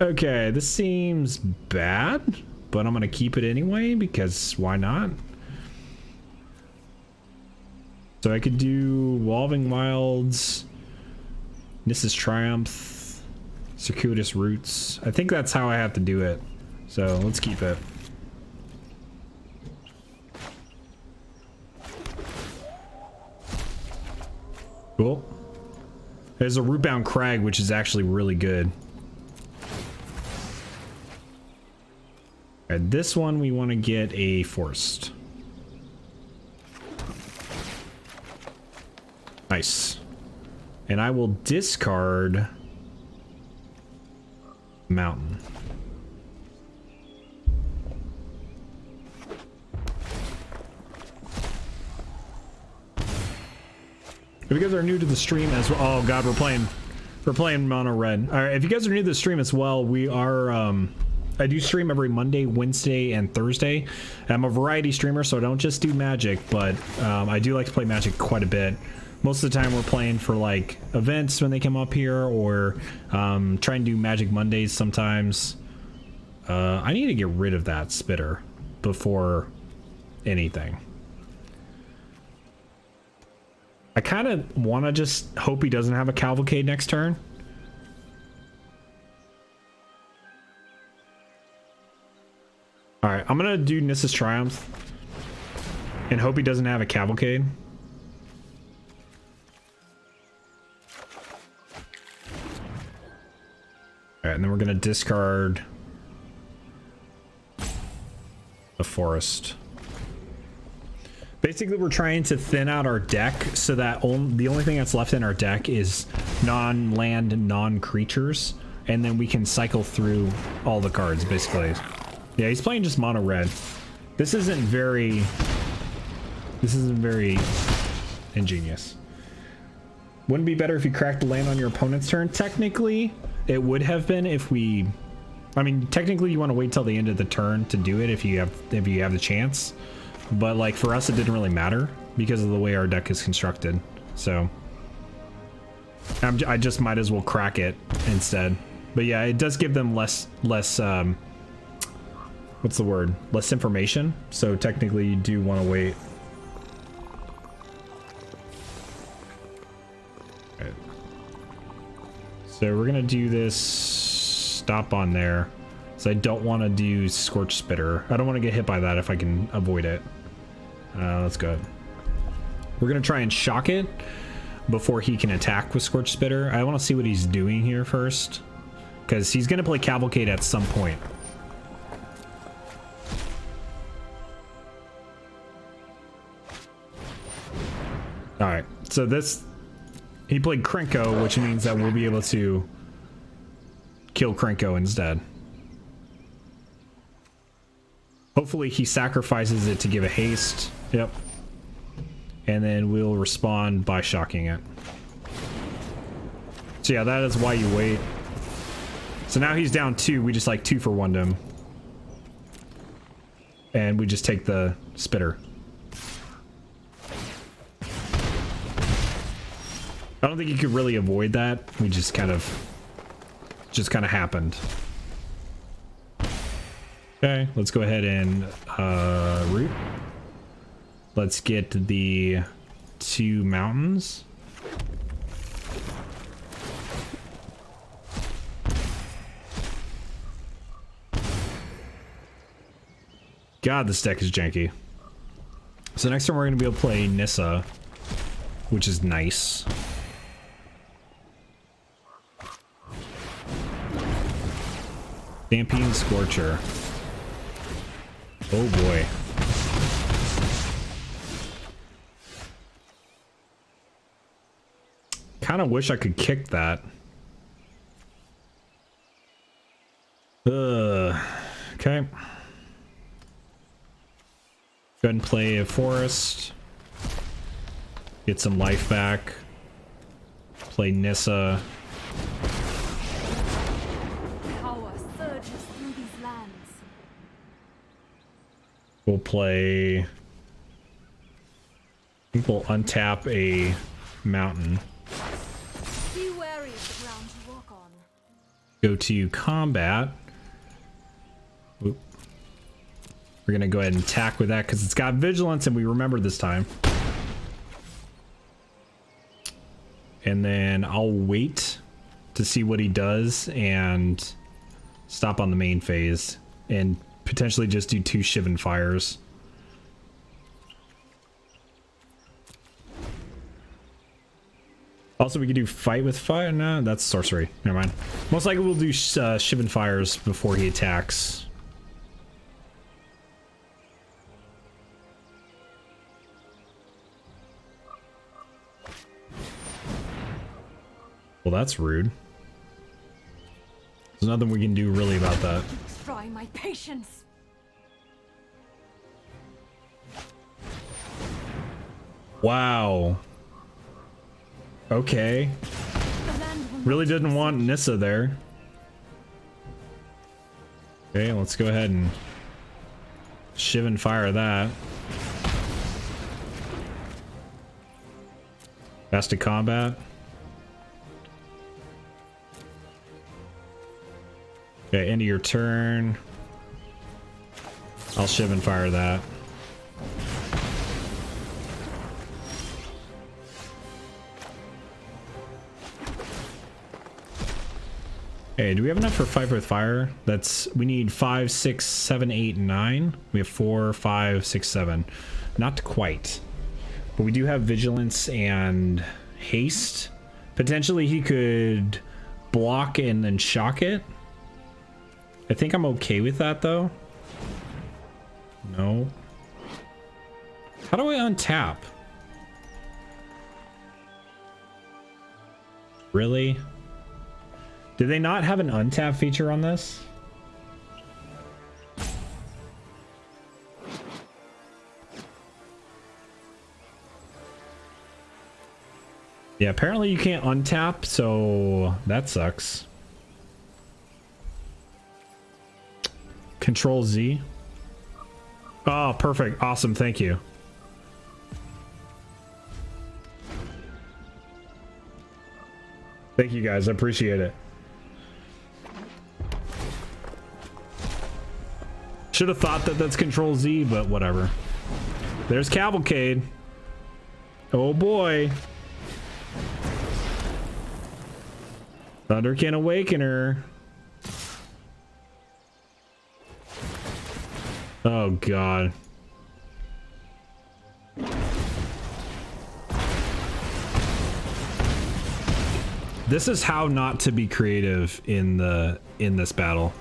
Okay, this seems bad, but I'm gonna keep it anyway because why not? So I could do Evolving Wilds, Nissa's Triumph, Circuitous Roots. I think that's how I have to do it. So let's keep it. Cool. There's a Rootbound Crag, which is actually really good. Alright, this one we want to get a Forest. Nice. And I will discard Mountain. If you guys are new to the stream as well, oh god, we're playing mono red. All right, if you guys are new to the stream as well, we are I do stream every Monday, Wednesday, and Thursday. I'm a variety streamer, so I don't just do Magic, but I do like to play Magic quite a bit. Most of the time we're playing for like events when they come up here, or try and do Magic Mondays sometimes. I need to get rid of that spitter before anything. I kind of want to just hope he doesn't have a Cavalcade next turn. Alright, I'm gonna do Nissa's Triumph and hope he doesn't have a Cavalcade. Alright, and then we're gonna discard the Forest. Basically, we're trying to thin out our deck so that the only thing that's left in our deck is non-land, non-creatures, and then we can cycle through all the cards, basically. Yeah, he's playing just mono red. This isn't very ingenious. Wouldn't it be better if you cracked the land on your opponent's turn? Technically, it would have been if we... I mean, technically you want to wait till the end of the turn to do it if you have the chance. But like for us, it didn't really matter because of the way our deck is constructed. So I just might as well crack it instead. But yeah, it does give them less what's the word? Less information. So technically you do want to wait. Okay. So we're gonna do this stop on there. So I don't want to do Scorch Spitter. I don't want to get hit by that if I can avoid it. Let's go. We're gonna try and shock it before he can attack with Scorch Spitter. I want to see what he's doing here first, because he's gonna play Cavalcade at some point. All right, so he played Krenko, which means that we'll be able to kill Krenko instead. Hopefully he sacrifices it to give a haste. Yep. And then we'll respond by shocking it. So yeah, that is why you wait. So now he's down 2. We just like 2 for 1'd him. And we just take the spitter. I don't think you could really avoid that. We just kind of happened. Okay, let's go ahead and root. Let's get the 2 mountains. God, this deck is janky. So next time we're going to be able to play Nissa, which is nice. Stampede Scorcher. Oh boy. Kind of wish I could kick that. Okay. Go ahead and play a forest. Get some life back. Play Nissa. Power surges through these lands. We'll play... I think we'll untap a mountain. Be wary of the ground you walk on. Go to combat. Oop. We're gonna go ahead and attack with that because it's got vigilance and we remember this time. And then I'll wait to see what he does and stop on the main phase and potentially just do 2 Shivan Fires. Also, we could do fight with fire. No, that's sorcery. Never mind. Most likely we'll do Shivan Fires before he attacks. Well, that's rude. There's nothing we can do really about that. Try my patience. Wow. Okay. The land will Really not didn't want Nissa there. Okay, let's go ahead and Shivan Fire that. Fast to combat. Okay, end of your turn. I'll Shivan Fire that. Hey, do we have enough for fight with fire? We need 5, 6, 7, 8, 9. We have 4, 5, 6, 7. Not quite. But we do have vigilance and haste. Potentially he could block and then shock it. I think I'm okay with that though. No. How do I untap? Really? Do they not have an untap feature on this? Yeah, apparently you can't untap, so that sucks. Control Z. Oh, perfect. Awesome. Thank you. Thank you guys. I appreciate it. Should have thought that that's Control Z, but whatever. There's Cavalcade. Oh boy. Thunderkin Awakener. Oh god. This is how not to be creative in this battle.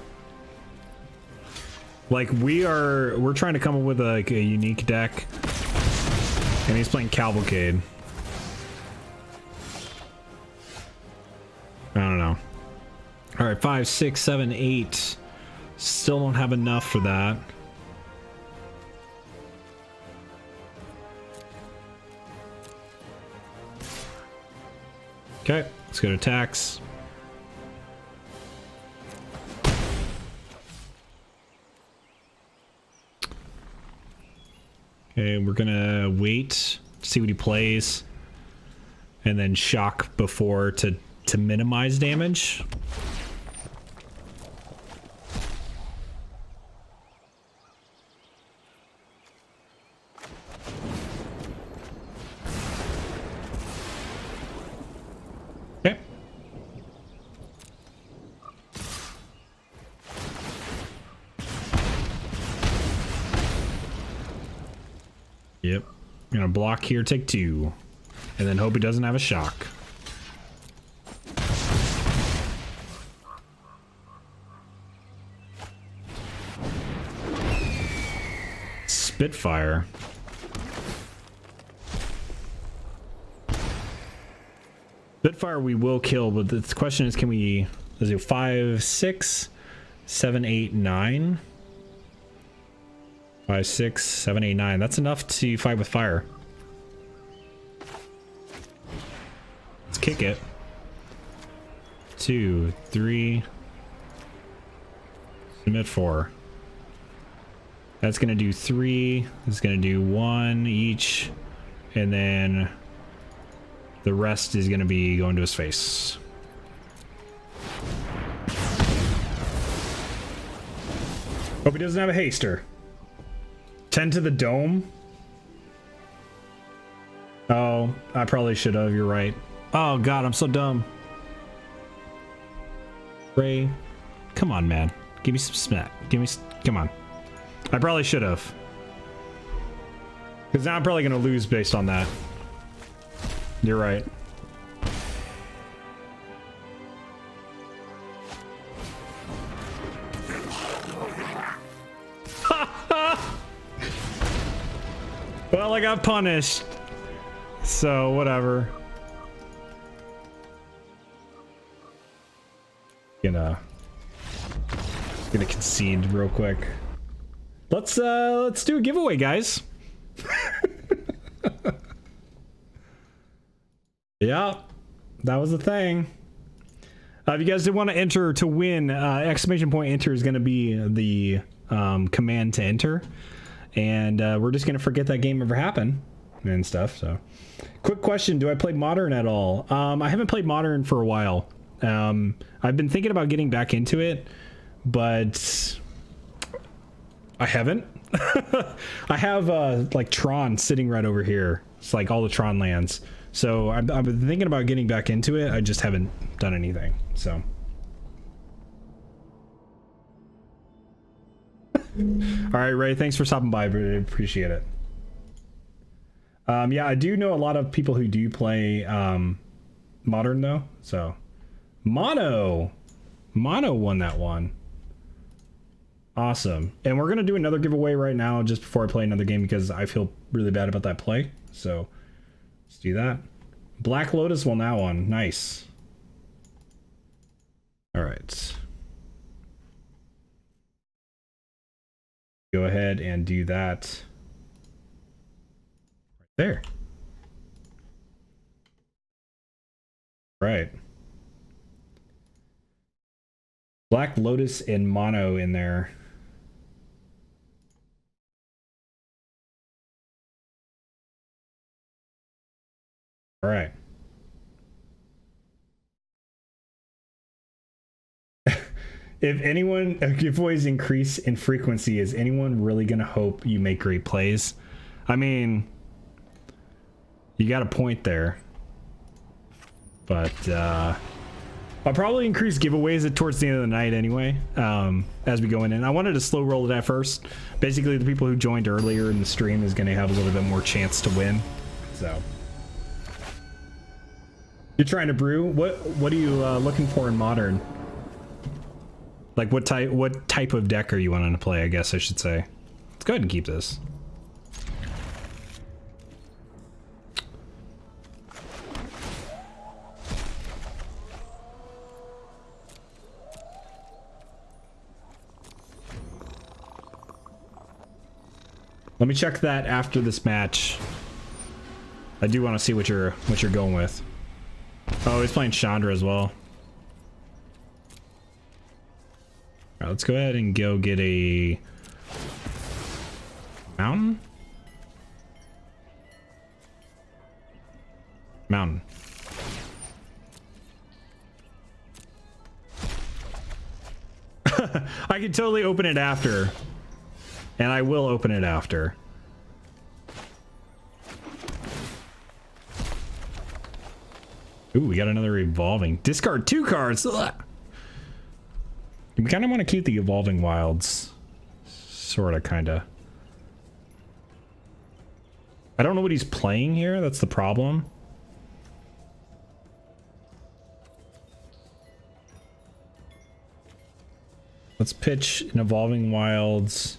Like we're trying to come up with a unique deck, and he's playing Cavalcade. I don't know. All right, 5, 6, 7, 8. Still don't have enough for that. Okay, let's go to attacks. Okay, we're gonna wait, see what he plays, and then shock before to minimize damage. Okay. Gonna block here, take 2. And then hope he doesn't have a shock. Spitfire. Spitfire we will kill, but the question is, can we... Let's do 5, 6, 7, 8, 9. 5, 6, 7, 8, 9. That's enough to fight with fire. Let's kick it. 2, 3. Submit 4. That's gonna do 3. It's gonna do 1 each. And then the rest is gonna be going to his face. Hope he doesn't have a haster. 10 to the dome. Oh, I probably should have. You're right. Oh god, I'm so dumb. Ray, come on, man. Give me some smack. Come on. I probably should have. Because now I'm probably going to lose based on that. You're right. Well, I got punished. So, whatever. Gonna concede real quick. Let's do a giveaway, guys. Yeah, that was the thing. If you guys did want to enter to win, exclamation point enter is going to be the command to enter, and we're just going to forget that game ever happened and stuff. So, quick question: do I play Modern at all? I haven't played Modern for a while. I've been thinking about getting back into it, but I haven't. I have like Tron sitting right over here. It's like all the Tron lands. So I've been thinking about getting back into it. I just haven't done anything. So. All right, Ray. Thanks for stopping by. I appreciate it. Yeah, I do know a lot of people who do play Modern though. So Mono won that one. Awesome. And we're gonna do another giveaway right now just before I play another game because I feel really bad about that play. So let's do that. Black Lotus won that one. Nice. All right. Go ahead and do that right there. Right. Black Lotus and Mono in there. All right. If anyone, giveaways increase in frequency, is anyone really going to hope you make great plays? I mean, you got a point there. But I'll probably increase giveaways towards the end of the night anyway, as we go in. And I wanted to slow roll it at first. Basically, the people who joined earlier in the stream is going to have a little bit more chance to win. So. You're trying to brew? What are you looking for in Modern? Like what type of deck are you wanting to play, I guess I should say. Let's go ahead and keep this. Let me check that after this match. I do want to see what you're going with. Oh, he's playing Chandra as well. All right, let's go ahead and go get a mountain. Mountain. I can totally open it after. And I will open it after. Ooh, we got another evolving. Discard 2 cards. Ugh. We kind of want to keep the evolving wilds. Sort of, kind of. I don't know what he's playing here. That's the problem. Let's pitch an Evolving Wilds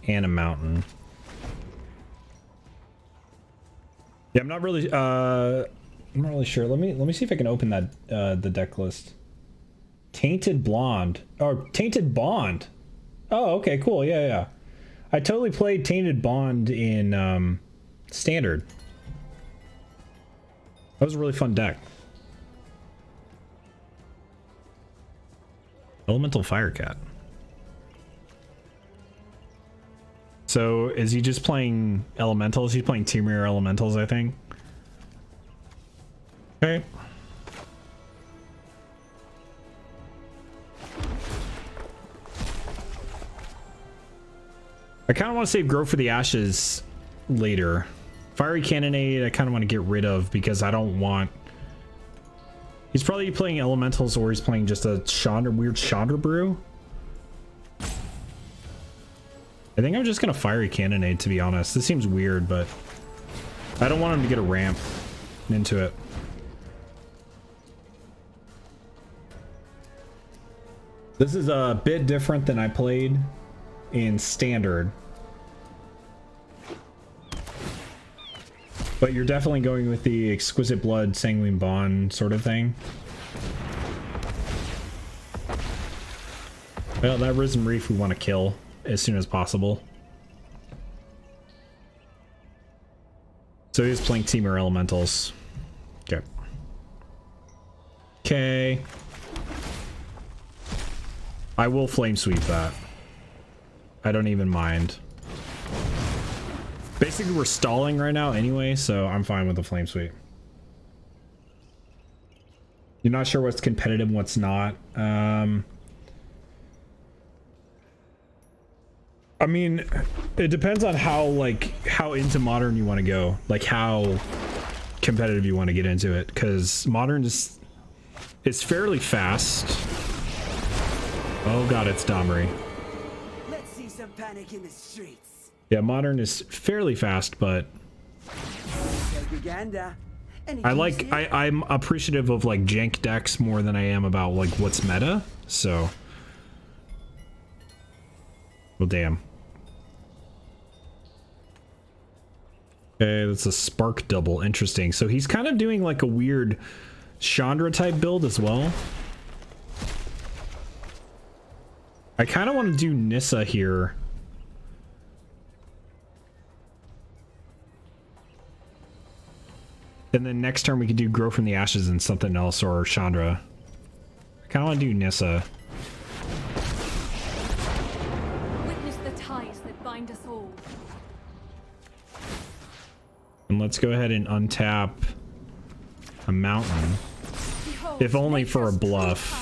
and a Mountain. Yeah, I'm not really sure. Let me see if I can open that the deck list. Tainted Blonde or Tainted Bond. Oh, okay, cool. Yeah, yeah. I totally played Tainted Bond in Standard. That was a really fun deck. Elemental Firecat. So is he just playing elementals? He's playing Temur elementals, I think. Okay. I kind of want to save Grow for the Ashes later. Fiery Cannonade I kind of want to get rid of because I don't want... He's probably playing elementals or he's playing just a weird Chandra Brew. I think I'm just gonna Fiery Cannonade, to be honest. This seems weird, but I don't want him to get a ramp into it. This is a bit different than I played in Standard. But you're definitely going with the Exquisite Blood, Sanguine Bond sort of thing. Well, that Risen Reef we want to kill as soon as possible. So he's playing Temur Elementals. Okay. Okay. I will Flame Sweep that. I don't even mind. Basically, we're stalling right now anyway, so I'm fine with the Flame Sweep. You're not sure what's competitive and what's not. I mean, it depends on how into Modern you want to go. Like, how competitive you want to get into it. Because Modern is... It's fairly fast. Oh god, it's Domri. Let's see some panic in the streets. Yeah, Modern is fairly fast, but I'm appreciative of like jank decks more than I am about like what's meta. So, well, damn. Okay, that's a Spark Double. Interesting. So he's kind of doing like a weird Chandra type build as well. I kind of want to do Nissa here. And then next turn we could do Grow from the Ashes and something else, or Chandra. I kind of want to do Nissa. Witness the ties that bind us all. And let's go ahead and untap a Mountain. Behold, If only for a nature's true bluff. power.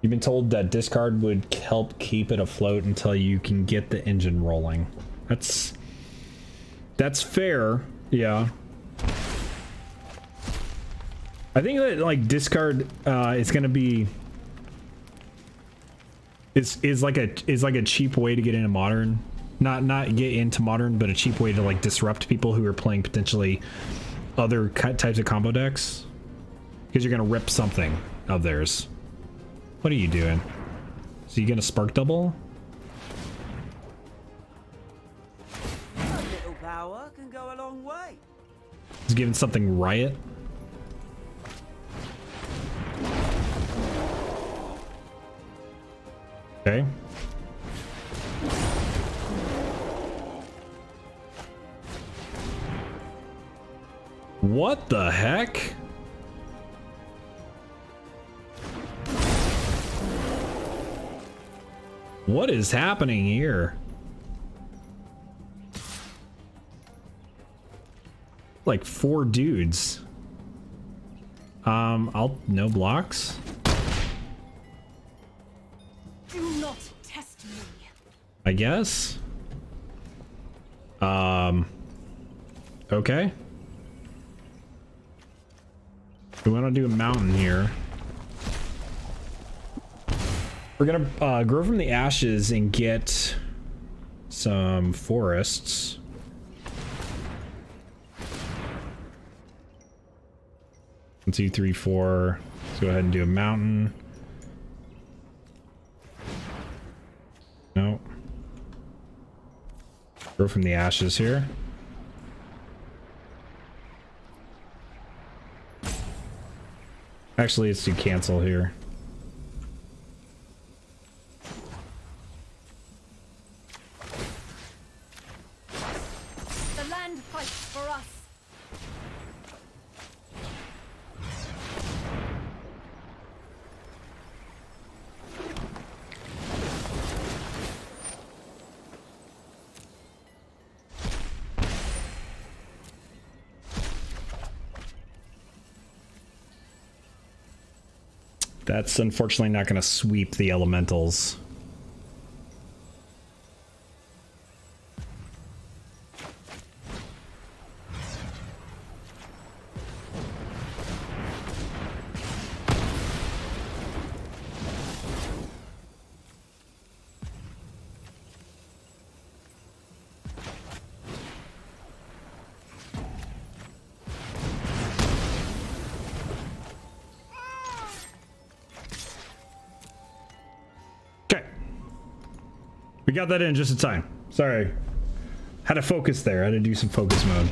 You've been told that discard would help keep it afloat until you can get the engine rolling. That's fair, yeah. I think that like discard is gonna be is like a cheap way to get into Modern. Not get into Modern, but a cheap way to like disrupt people who are playing potentially other types of combo decks. Because you're gonna rip something of theirs. What are you doing? So you gonna Spark Double? A little power can go a long way. He's giving something Riot. Okay. What the heck? What is happening here? Like 4 dudes. I'll no blocks. Do not test me. I guess. Okay. We want to do a mountain here. We're gonna grow from the ashes and get some forests. 1, 2, 3, 4. Let's go ahead and do a mountain. No. Grow from the ashes here. Actually, let's do cancel here. The land fights for us. That's unfortunately not going to sweep the elementals. We got that in just in time. Sorry. Had to focus there. Had to do some focus mode.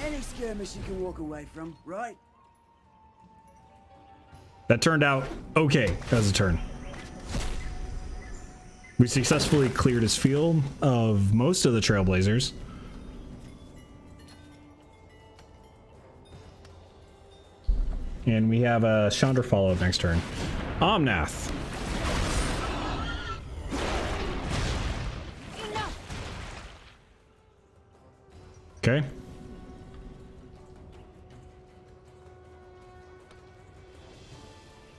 Any skirmish you can walk away from, right? That turned out okay as a turn. We successfully cleared his field of most of the Trailblazers. And we have a Chandra follow-up next turn. Omnath. Okay.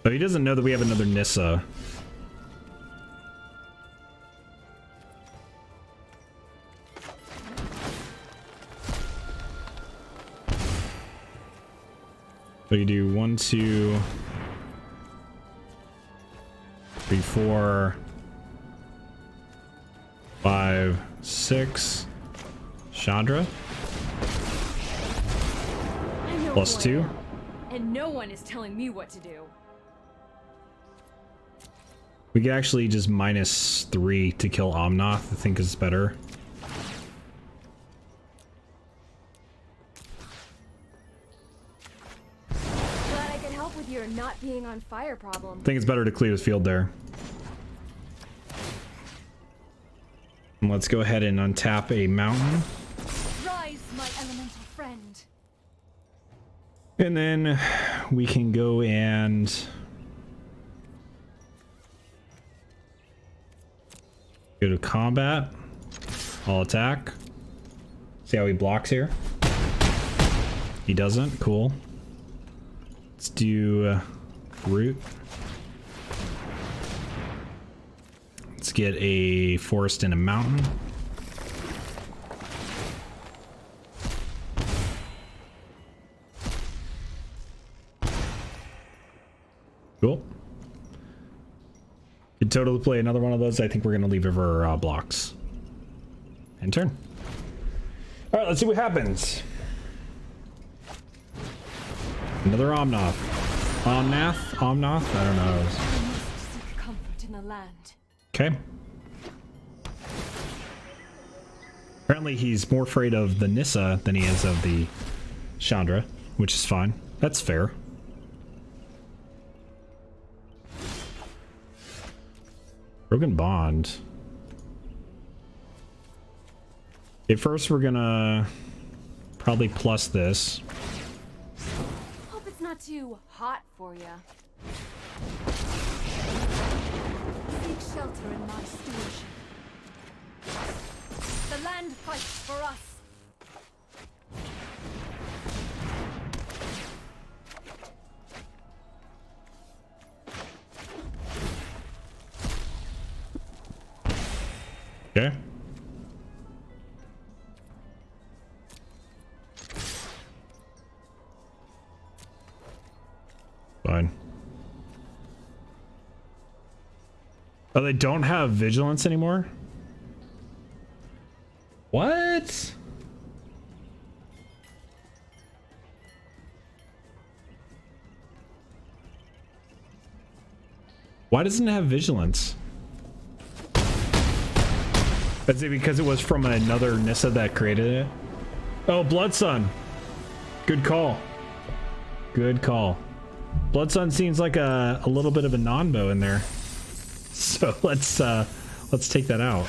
So he doesn't know that we have another Nissa. So you do 1, 2, 3, 4, 5, 6. Chandra. +2. And no one is telling me what to do. We could actually just -3 to kill Omnath. I think is better. Glad I could help with your not being on fire problem. I think it's better to clear the field there. And let's go ahead and untap a mountain. Rise, my elemental friend. And then we can go and go to combat. I'll attack. See how he blocks here? He doesn't. Cool. Let's do root. Let's get a forest and a mountain. Cool. Could totally play another one of those. I think we're going to leave over blocks. End turn. All right, let's see what happens. Another Omnath. Omnath? I don't know. I must seek comfort in the land. Okay. Apparently he's more afraid of the Nissa than he is of the Chandra, which is fine. That's fair. Broken Bond. Okay, first we're gonna probably plus this. Hope it's not too hot for ya. Seek shelter in my stewardship. The land fights for us. Okay. Fine. Oh, they don't have vigilance anymore? What? Why doesn't it have vigilance? Is it because it was from another Nissa that created it? Oh, Blood Sun. Good call. Good call. Blood Sun seems like a little bit of a non-bow in there. So let's take that out.